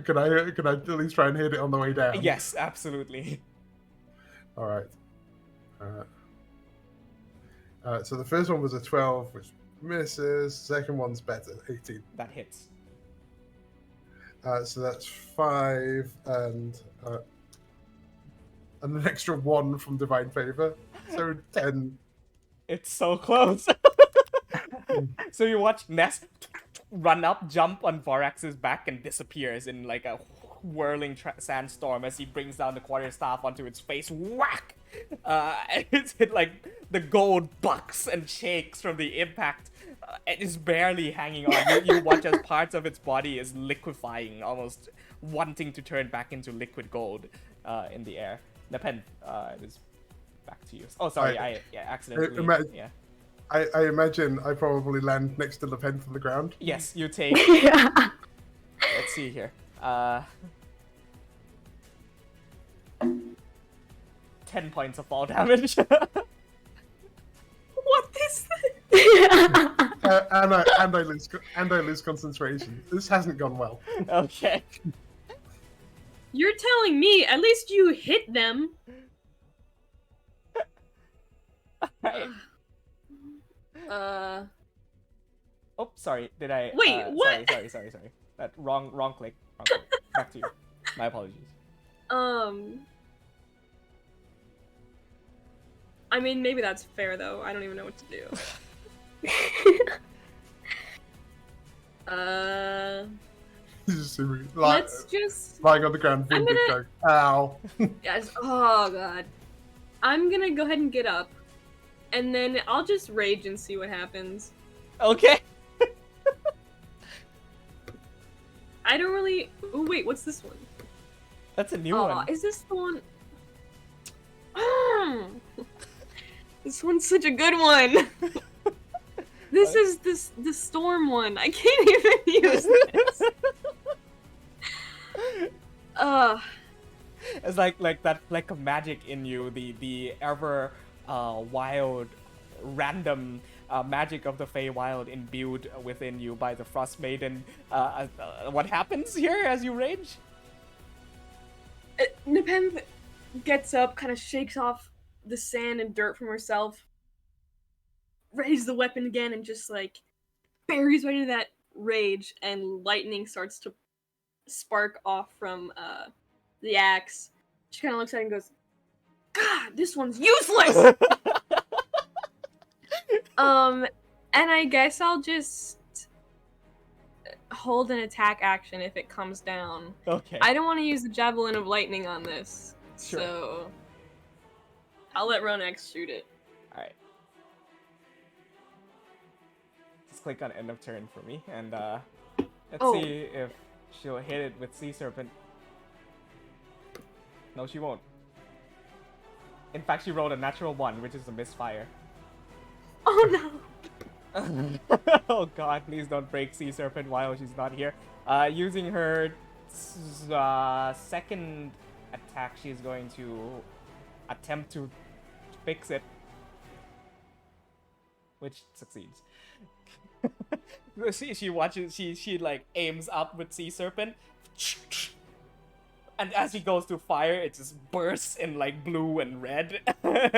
Can I at least try and hit it on the way down? Yes, absolutely. All right. So the first one was a 12, which misses. Second one's better, 18. That hits. So that's 5 and an extra 1 from Divine Favor. So 10. It's so close. So you watch Ness run up, jump on Vorax's back, and disappears in like a whirling sandstorm as he brings down the quarterstaff onto its face. Whack! And it's hit like the gold bucks and shakes from the impact, it is barely hanging on. You watch as parts of its body is liquefying, almost wanting to turn back into liquid gold in the air. Nepenthe, it is back to you. Oh, sorry, I accidentally. Yeah. I imagine I probably land next to Nepenthe on the ground. Yes, you take. Yeah. Let's see here. 10 points of fall damage. What is this? And I lose concentration. This hasn't gone well. Okay. You're telling me at least you hit them. Right. Oh, sorry. Did I? Wait, what? Sorry. That wrong click. Wrong click. Back to you. My apologies. I mean, maybe that's fair though. I don't even know what to do. Let's just lying on the ground, going, ow. Yes. Oh god. I'm gonna go ahead and get up, and then I'll just rage and see what happens. Okay. I don't really. Oh wait, what's this one? That's a new one. Is this the one? This one's such a good one. This is the storm one. I can't even use this. It's like that like a magic in you, the ever wild, random magic of the Feywild imbued within you by the Frost Maiden. What happens here as you rage? Nepenthe gets up, kind of shakes off the sand and dirt from herself, raises the weapon again, and just like buries right into that rage, and lightning starts to spark off from the axe. She kind of looks at it and goes, "God, this one's useless." And I guess I'll just hold an attack action if it comes down. Okay. I don't want to use the javelin of lightning on this, Sure. so I'll let Ronex shoot it. All right. Just click on end of turn for me, and let's see if she'll hit it with Sea Serpent. No, she won't. In fact, she rolled a natural 1, which is a misfire. Oh no! Oh god, please don't break Sea Serpent while she's not here. Using her second attack, she's going to attempt to fix it, which succeeds. She watches, she like aims up with Sea Serpent, and as he goes to fire, it just bursts in like blue and red,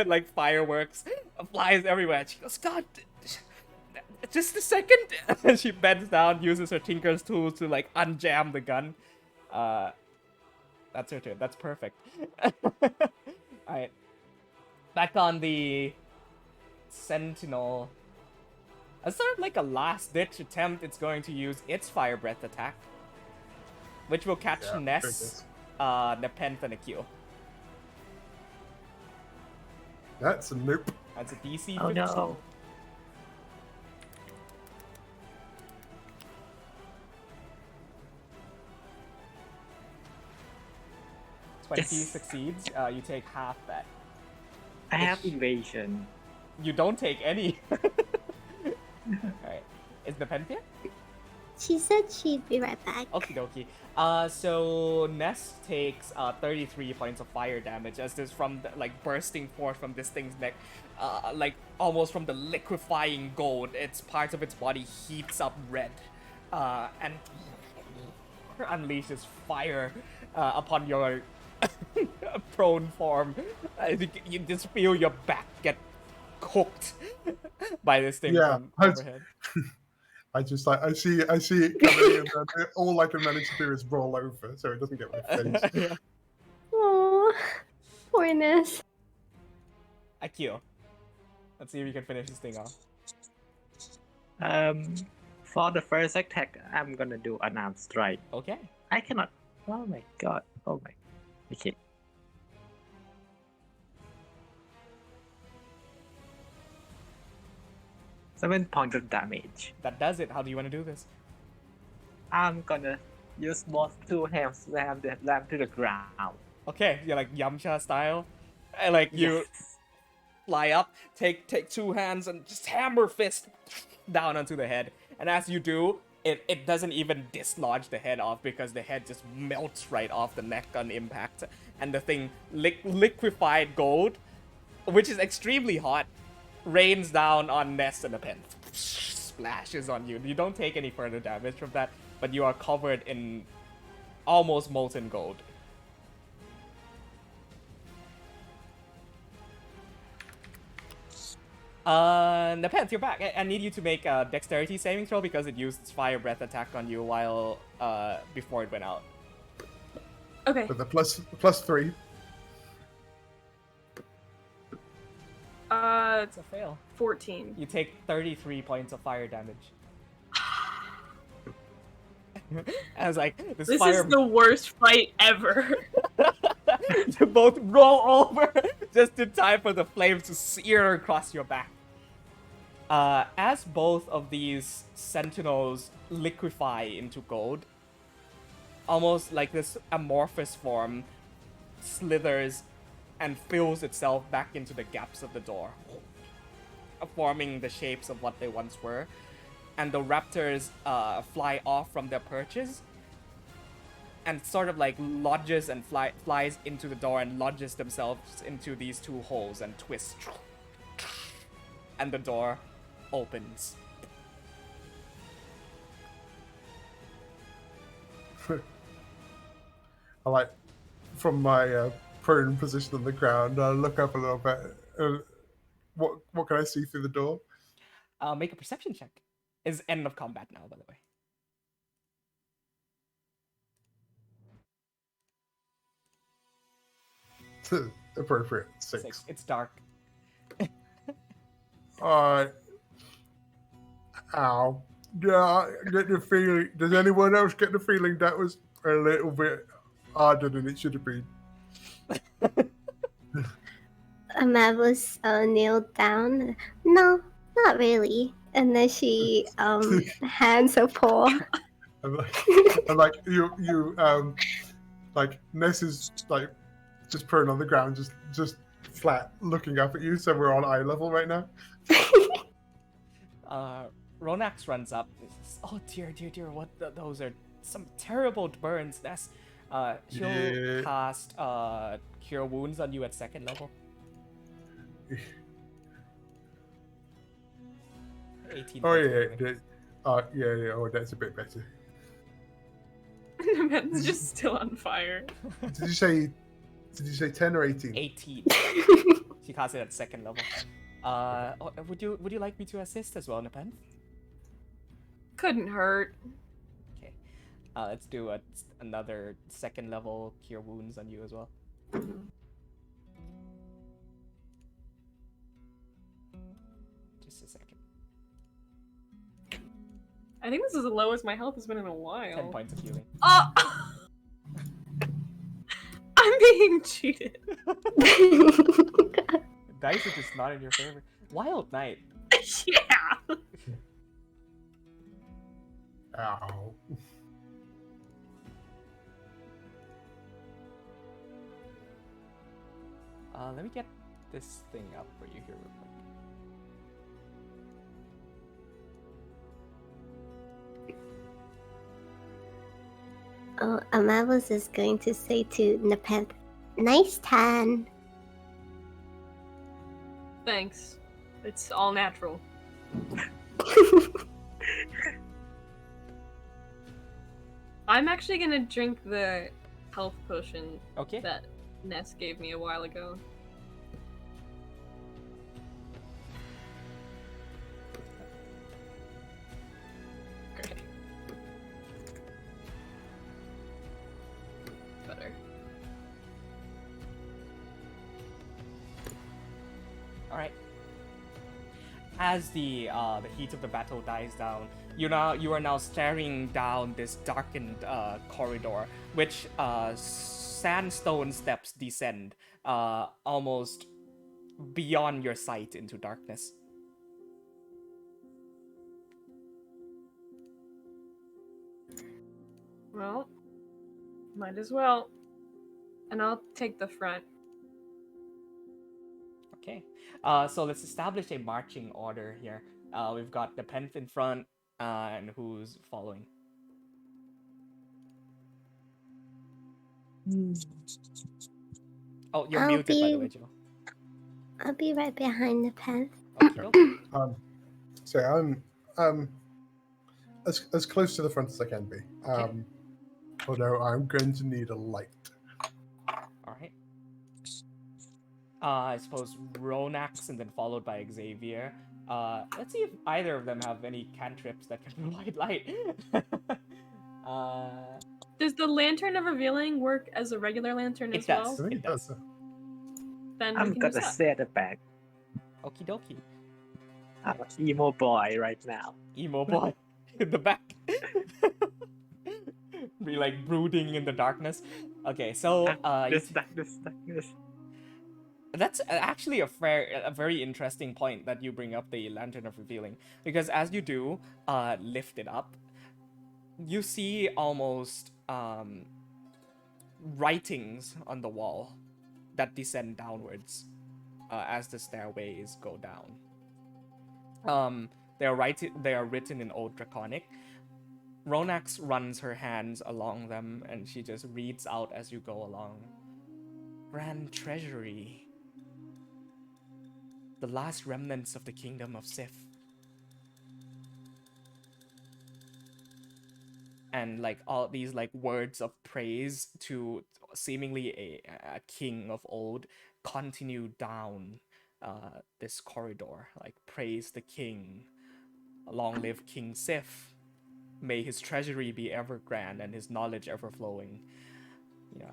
like fireworks, flies everywhere. She goes, "God, just a second." And she bends down, uses her Tinker's tools to like unjam the gun. That's her turn. That's perfect. Alright. Back on the Sentinel. As sort of like a last-ditch attempt, it's going to use its Fire Breath attack, which will catch Ness, Nepenthe, and Akil. That's a nope. That's a DC 15. Oh no. Succeeds. You take half that. I have evasion. You don't take any. Alright. Is Nepenthe here? She said she'd be right back. Okie dokie. So Ness takes 33 points of fire damage as this from the, like bursting forth from this thing's neck, like almost from the liquefying gold. Its parts of its body heats up red, and unleashes fire upon your prone form. You just feel your back get cooked by this thing from overhead. I just like I see it coming, and then all I can manage to do is roll over so it doesn't get my face. Yeah. Aww, poorness. Akio, let's see if you can finish this thing off. For the first attack, I'm gonna do unarmed strike. Okay. I cannot. Oh my god. Oh my. Okay. 7 points of damage. That does it. How do you want to do this? I'm gonna use both two hands to slam the lamp to the ground. Okay, you're like Yamcha style. And like you Yes. fly up, take two hands and just hammer fist down onto the head. And as you do, it doesn't even dislodge the head off because the head just melts right off the neck on impact. And the thing, liquefied gold, which is extremely hot, rains down on Ness and the pen. Splashes on you. You don't take any further damage from that, but you are covered in almost molten gold. Nepenthe, you're back. I need you to make a dexterity saving throw because it used its fire breath attack on you while before it went out. Okay. With the +3. It's a fail. 14. You take 33 points of fire damage. I was like, This fire... is the worst fight ever. You both roll over just in time for the flames to sear across your back. As both of these sentinels liquefy into gold, almost like this amorphous form slithers and fills itself back into the gaps of the door, forming the shapes of what they once were. And the raptors fly off from their perches and sort of like lodges and flies into the door and lodges themselves into these two holes and twists. And the door opens. I like, from my prone position on the ground, I look up a little bit. What can I see through the door? Make a perception check. Is end of combat now, by the way. Appropriate. 6. It's dark. Alright. Ow. Yeah, I get the feeling. Does anyone else get the feeling that was a little bit harder than it should have been? Matt was kneeled down. No, not really. And then she hands a paw. I'm like you like Ness is like just prone on the ground, just flat, looking up at you. So we're on eye level right now. Ronax runs up. Says, oh dear, what? Those are some terrible burns. Ness. She'll cast Cure Wounds on you at 2nd level. 18. Oh yeah. Yeah. Oh, that's a bit better. The man's just still on fire. Did you say 10 or 18? 18. She casts it at 2nd level. Would you like me to assist as well, Nepenthe? Couldn't hurt. Okay. Let's do another 2nd level Cure Wounds on you as well. Just a second. I think this is the lowest my health has been in a while. 10 points of healing. Oh! I'm being cheated. Dice are just not in your favor. Wild Night. Yeah. Ow. Let me get this thing up for you here real quick. Oh, Amavos is going to say to Nepenthe, nice tan. Thanks. It's all natural. I'm actually gonna drink the health potion Okay. that Ness gave me a while ago. Great. Better. All right. As the heat of the battle dies down, you are now staring down this darkened corridor, which sandstone steps descend almost beyond your sight into darkness. Well, might as well. And I'll take the front. Okay. So let's establish a marching order here. We've got the Penth in front, and who's following? Oh, you're I'll muted, by the be- way, Joe. I'll be right behind the pen. Okie dokie. So I'm as close to the front as I can be. Okay. Although I'm going to need a light. All right. I suppose Ronax and then followed by Xavier. Let's see if either of them have any cantrips that can provide light. Does the Lantern of Revealing work as a regular lantern It as does. well? I think It it does. does. Then we I'm can gonna use that. stay at the back. Okie dokie. I'm an emo boy right now. Emo boy in the back. Be like brooding in the darkness. Okay, so This darkness. that's actually a very interesting point that you bring up the Lantern of Revealing, because as you do lift it up, you see almost writings on the wall that descend downwards as the stairways go down. They are written in Old Draconic. Ronax runs her hands along them, and she just reads out as you go along. Grand Treasury. The last remnants of the kingdom of Sith. And like all these like words of praise to seemingly a king of old continue down this corridor. Like, praise the king. Long live King Sith. May his treasury be ever grand and his knowledge ever flowing.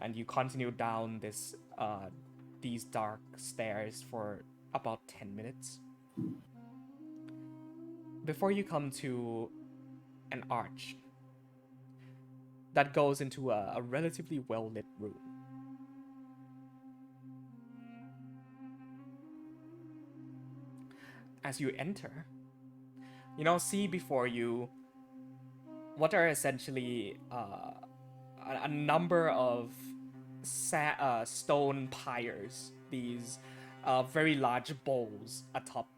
And you continue down these dark stairs for about 10 minutes before you come to an arch that goes into a relatively well-lit room. As you enter, see before you what are essentially a number of stone pyres, these very large bowls atop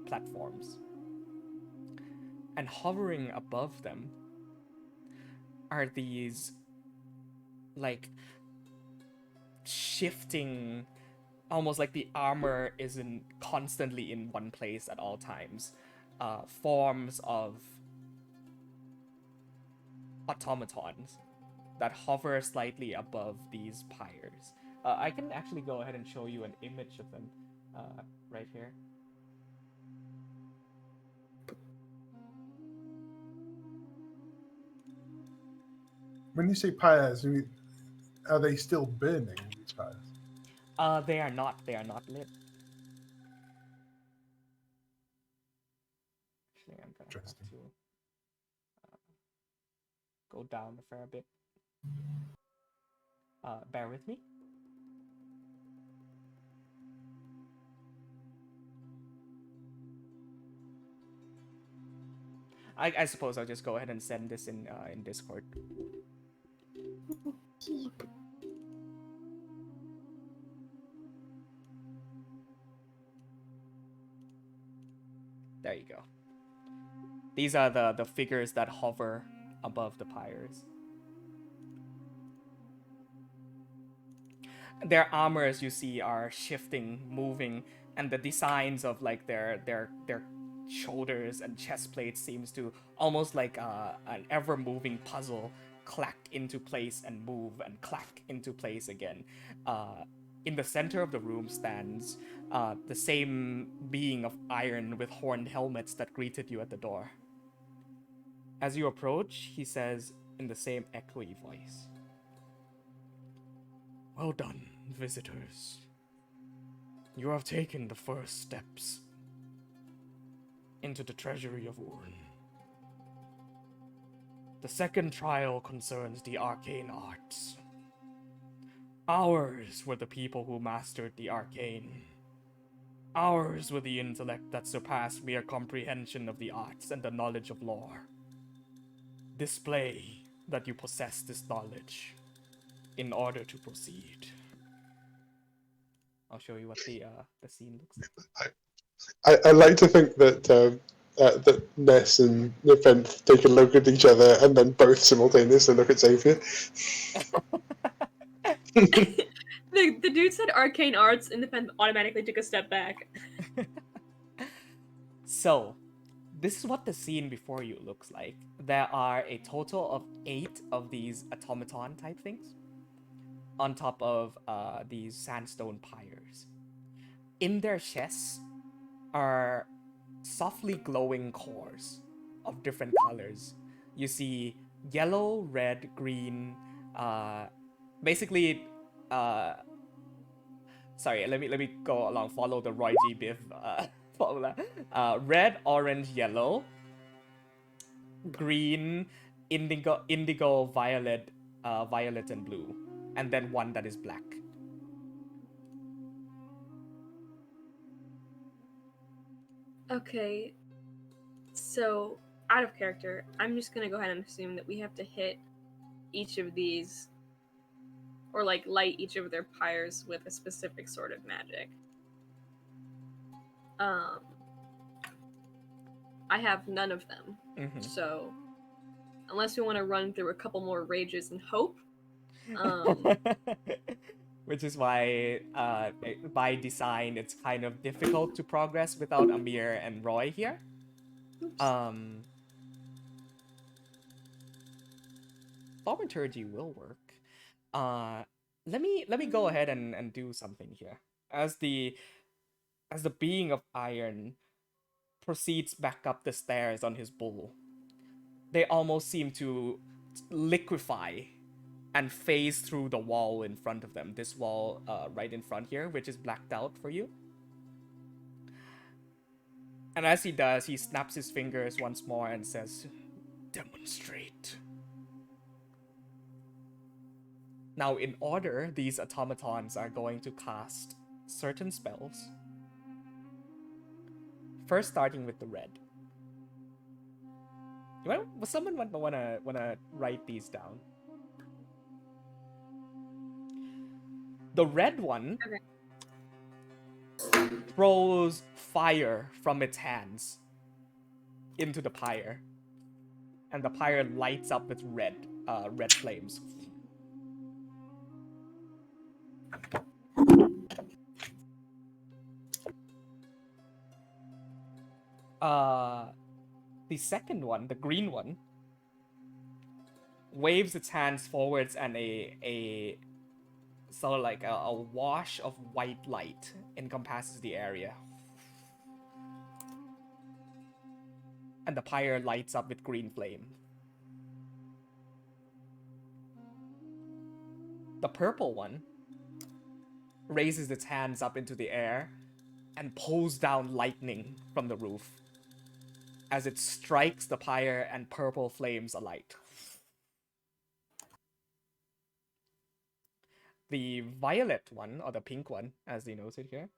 platforms. And hovering above them are these like shifting, almost like the armor isn't constantly in one place at all times, forms of automatons that hover slightly above these pyres. I can actually go ahead and show you an image of them right here. When you say pyres, are they still burning, these pyres? They are not lit. Actually, I'm gonna have to go down a fair bit. Bear with me. I suppose I'll just go ahead and send this in Discord. There you go. These are the figures that hover above the pyres. Their armor, as you see, are shifting, moving, and the designs of like their shoulders and chest plates seems to almost like an ever-moving puzzle clack into place and move and clack into place again. In the center of the room stands the same being of iron with horned helmets that greeted you at the door. As you approach, he says in the same echoey voice, "Well done, visitors. You have taken the first steps into the treasury of Urin. The second trial concerns the arcane arts. Ours were the people who mastered the arcane. Ours were the intellect that surpassed mere comprehension of the arts and the knowledge of lore. Display that you possess this knowledge in order to proceed. I'll show you what the scene looks like. I like to think that Ness and Nepenthe take a look at each other and then both simultaneously look at Xavier. The dude said arcane arts, and Nepenthe automatically took a step back. So, this is what the scene before you looks like. There are a total of 8 of these automaton type things on top of these sandstone pyres. In their chests are softly glowing cores of different colors. You see yellow, red, green, basically sorry, let me go along, follow the Roy G. Biv formula. Red, orange, yellow, green, indigo, violet, violet and blue, and then one that is black. Okay, so out of character, I'm just gonna go ahead and assume that we have to hit each of these, or like light each of their pyres with a specific sort of magic. I have none of them, so unless we want to run through a couple more rages and hope. Which is why, by design, it's kind of difficult to progress without Amir and Roy here. Thaumaturgy will work. Let me go ahead and do something here. As the being of iron proceeds back up the stairs on his bull, they almost seem to liquefy and phase through the wall in front of them. This wall right in front here, which is blacked out for you. And as he does, he snaps his fingers once more and says, "Demonstrate." Now, in order, these automatons are going to cast certain spells. First, starting with the red. Someone wanna write these down? The red one throws fire from its hands into the pyre, and the pyre lights up with red flames. The second one, the green one, waves its hands forwards, and a sort of like a wash of white light encompasses the area. And the pyre lights up with green flame. The purple one raises its hands up into the air and pulls down lightning from the roof as it strikes the pyre and purple flames alight. The violet one, or the pink one, as they noted here,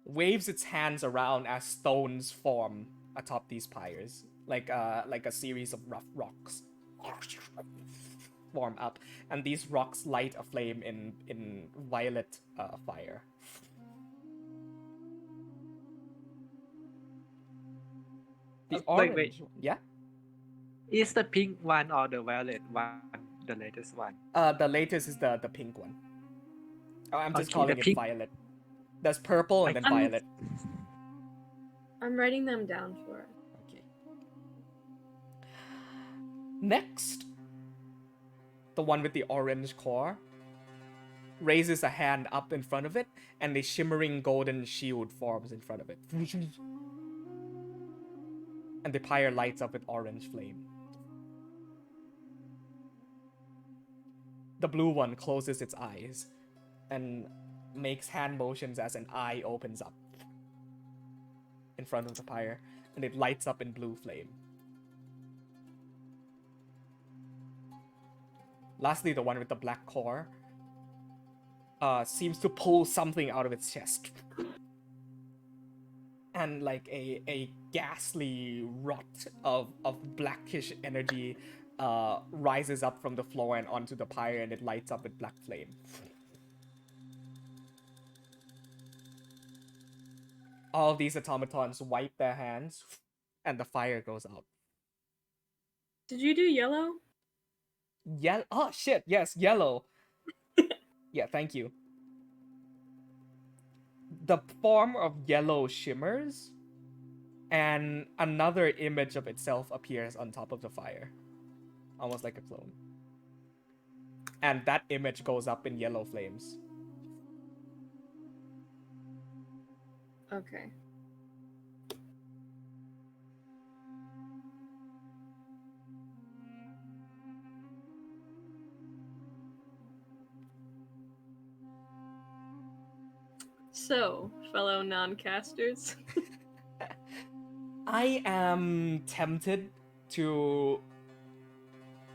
waves its hands around as stones form atop these pyres, like a series of rough rocks form up, and these rocks light a flame in violet fire. The orange, wait. Yeah. Is the pink one or the violet one the latest one? The latest is the pink one. Oh, I'm just Okay, calling the it pink- violet. There's purple and then violet. I'm writing them down for it. Okay. Next, the one with the orange core raises a hand up in front of it, and a shimmering golden shield forms in front of it. And the pyre lights up with orange flame. The blue one closes its eyes and makes hand motions as an eye opens up in front of the pyre, and it lights up in blue flame. Lastly, the one with the black core seems to pull something out of its chest and like a ghastly rot of blackish energy rises up from the floor and onto the pyre, and it lights up with black flame. All of these automatons wipe their hands, and the fire goes out. Did you do yellow? Oh shit! Yes, yellow. Yeah, thank you. The form of yellow shimmers, and another image of itself appears on top of the fire, almost like a clone. And that image goes up in yellow flames. Okay. So, fellow non-casters, I am tempted to,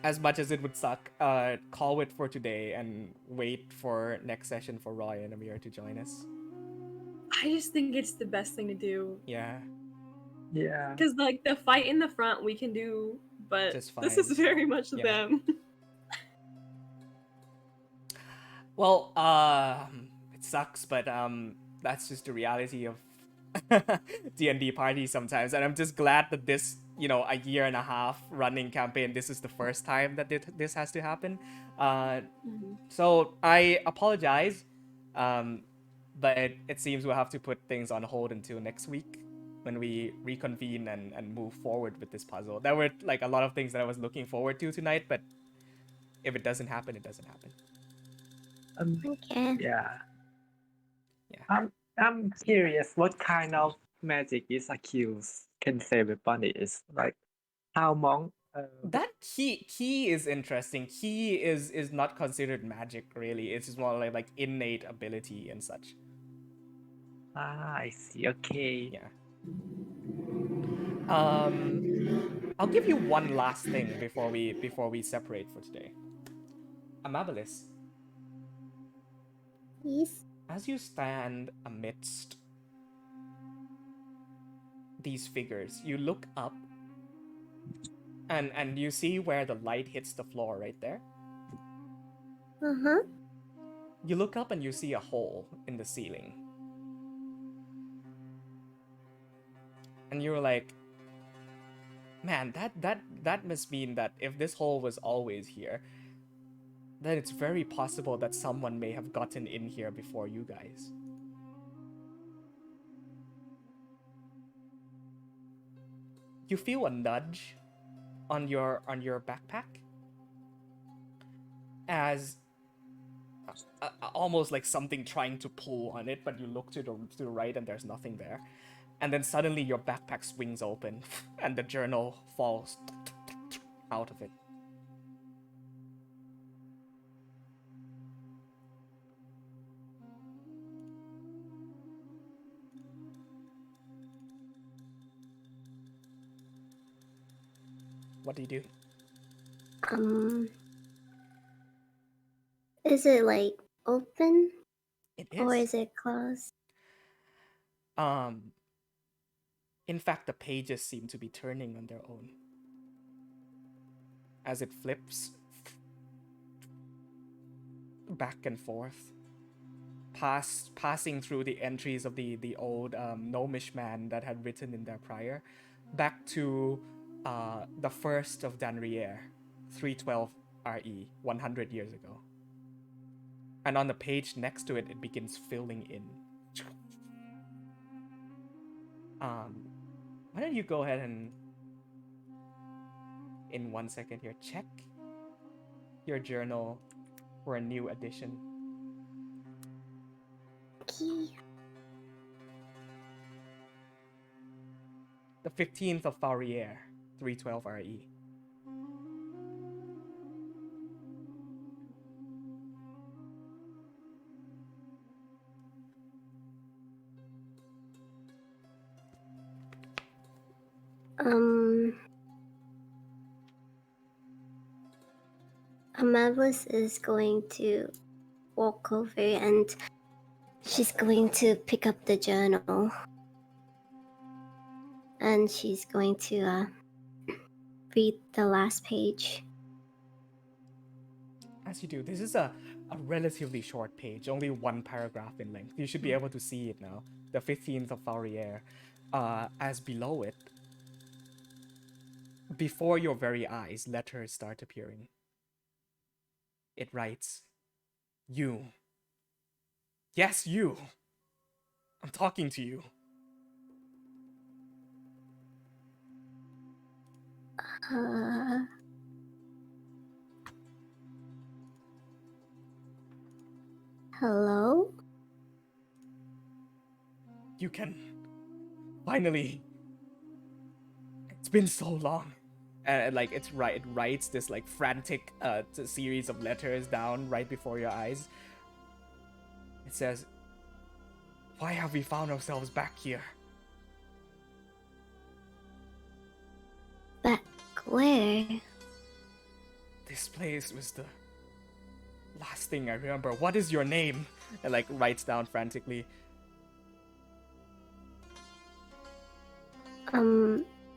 as much as it would suck, call it for today and wait for next session for Roy and Amir to join us. I just think it's the best thing to do. Yeah, Yeah. Because, like, the fight in the front we can do, but just this fine. is very much Yeah. them. Well, it sucks, but that's just the reality of D&D parties sometimes, and I'm just glad that this, a year and a half running campaign, this is the first time that this has to happen. So I apologize, but it seems we'll have to put things on hold until next week when we reconvene and move forward with this puzzle. There were like a lot of things that I was looking forward to tonight, but if it doesn't happen, it doesn't happen. Okay. Yeah. Yeah. I'm curious what kind of magic is accused can say weapon is. Like how monk That key is interesting. Key is not considered magic really. It's just more like innate ability and such. I see. Okay. Yeah. I'll give you one last thing before we separate for today. Amabilis, Yes. as you stand amidst these figures, you look up and you see where the light hits the floor right there. Uh-huh. You look up and you see a hole in the ceiling. And you're like, man, that must mean that if this hole was always here, then it's very possible that someone may have gotten in here before you guys. You feel a nudge on your backpack as almost like something trying to pull on it, but you look to the right and there's nothing there. And then suddenly your backpack swings open and the journal falls out of it. What do you do? Is it like open It or is. is it closed? In fact, the pages seem to be turning on their own as it flips back and forth, passing through the entries of the old gnomish man that had written in there prior, back to the first of Danriere, 312 RE, 100 years ago. And on the page next to it, it begins filling in. Why don't you go ahead and, in 1 second here, check your journal for a new edition. Okay. The 15th of Faurier, 312 RE. Amabilis is going to walk over and she's going to pick up the journal. and she's going to read the last page. As you do, this is a relatively short page, only one paragraph in length. You should be able to see it now. The 15th of Lorei'an. As below it, before your very eyes, letters start appearing. It writes, "You. Yes, you. I'm talking to you." Hello? You can finally. It's been so long. Like it writes this like frantic series of letters down right before your eyes. It says, "Why have we found ourselves back here?" Back where? This place was the last thing I remember. What is your name? And like writes down frantically.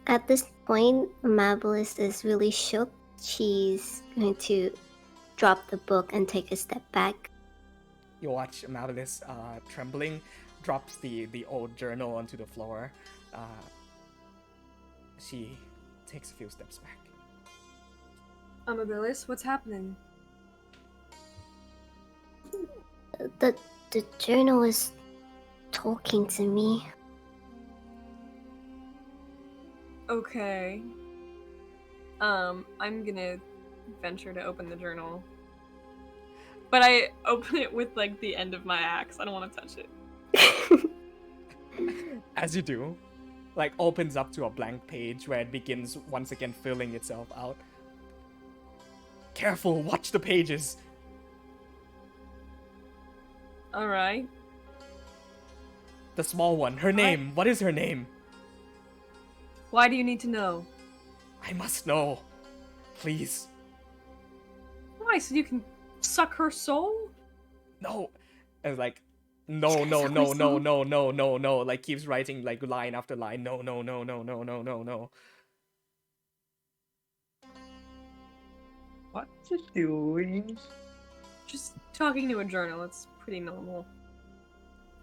At this point, Mablis is really shook. She's going to drop the book and take a step back. You watch Amabilis trembling, drops the old journal onto the floor. She takes a few steps back. Amabilis, what's happening? The journal is talking to me. Okay. I'm gonna venture to open the journal. But I open it with like the end of my axe. I don't want to touch it. As you do, like opens up to a blank page where it begins once again filling itself out. Careful, watch the pages. Alright. The small one, her name. What is her name? Why do you need to know? I must know. Please. Why? So you can suck her soul? No. And like, no, no, no, no, no, no, no, no. Like keeps writing like line after line. No, no, no, no, no, no, no, no. What you doing? Just talking to a journal. It's pretty normal.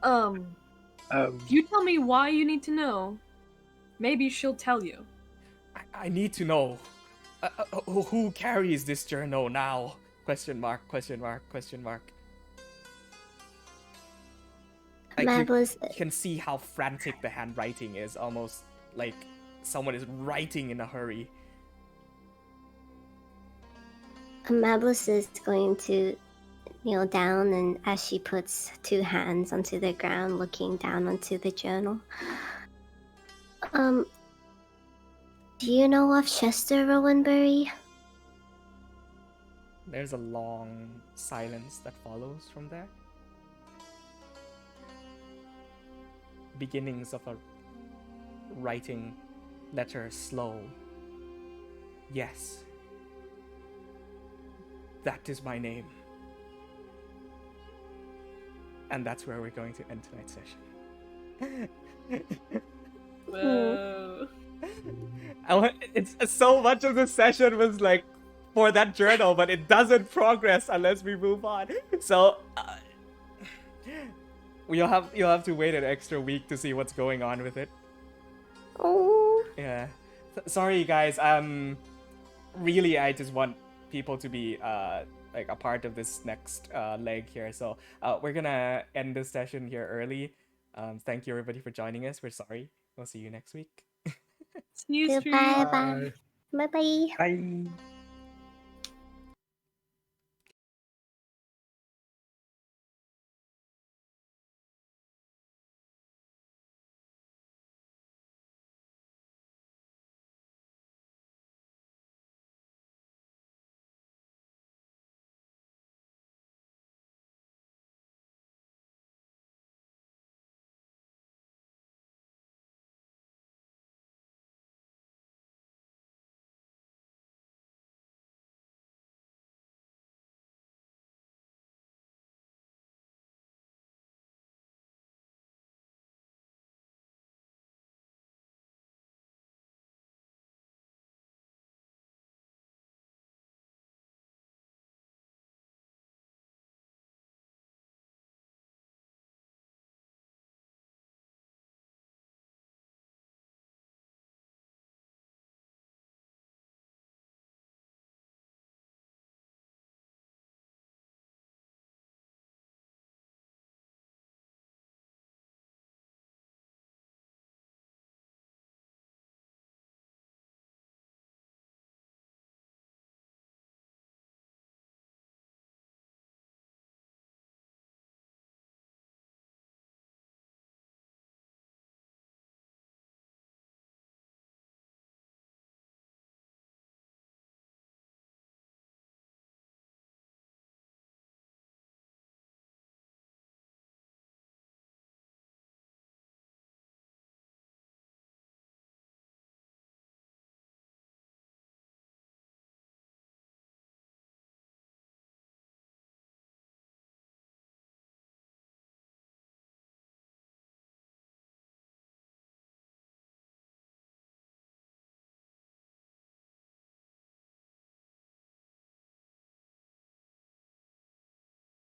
If you tell me why you need to know, maybe she'll tell you. I need to know. Who carries this journal now? Question mark, question mark, question mark. Like Mablis, you can see how frantic the handwriting is, almost like someone is writing in a hurry. Mablis is going to kneel down, and as she puts two hands onto the ground, looking down onto the journal. Do you know of Chester Rowanbury? There's a long silence that follows from there. Beginnings of a writing letter slow. Yes. That is my name. And that's where we're going to end tonight's session. Whoa. It's so much of the session was like for that journal, but it doesn't progress unless we move on. So you'll have to wait an extra week to see what's going on with it. Oh. Yeah. Sorry guys. Really I just want people to be like a part of this next leg here. So we're gonna end this session here early. Thank you everybody for joining us. We're sorry. We'll see you next week. See you, Goodbye. stream. Bye. Bye. Bye.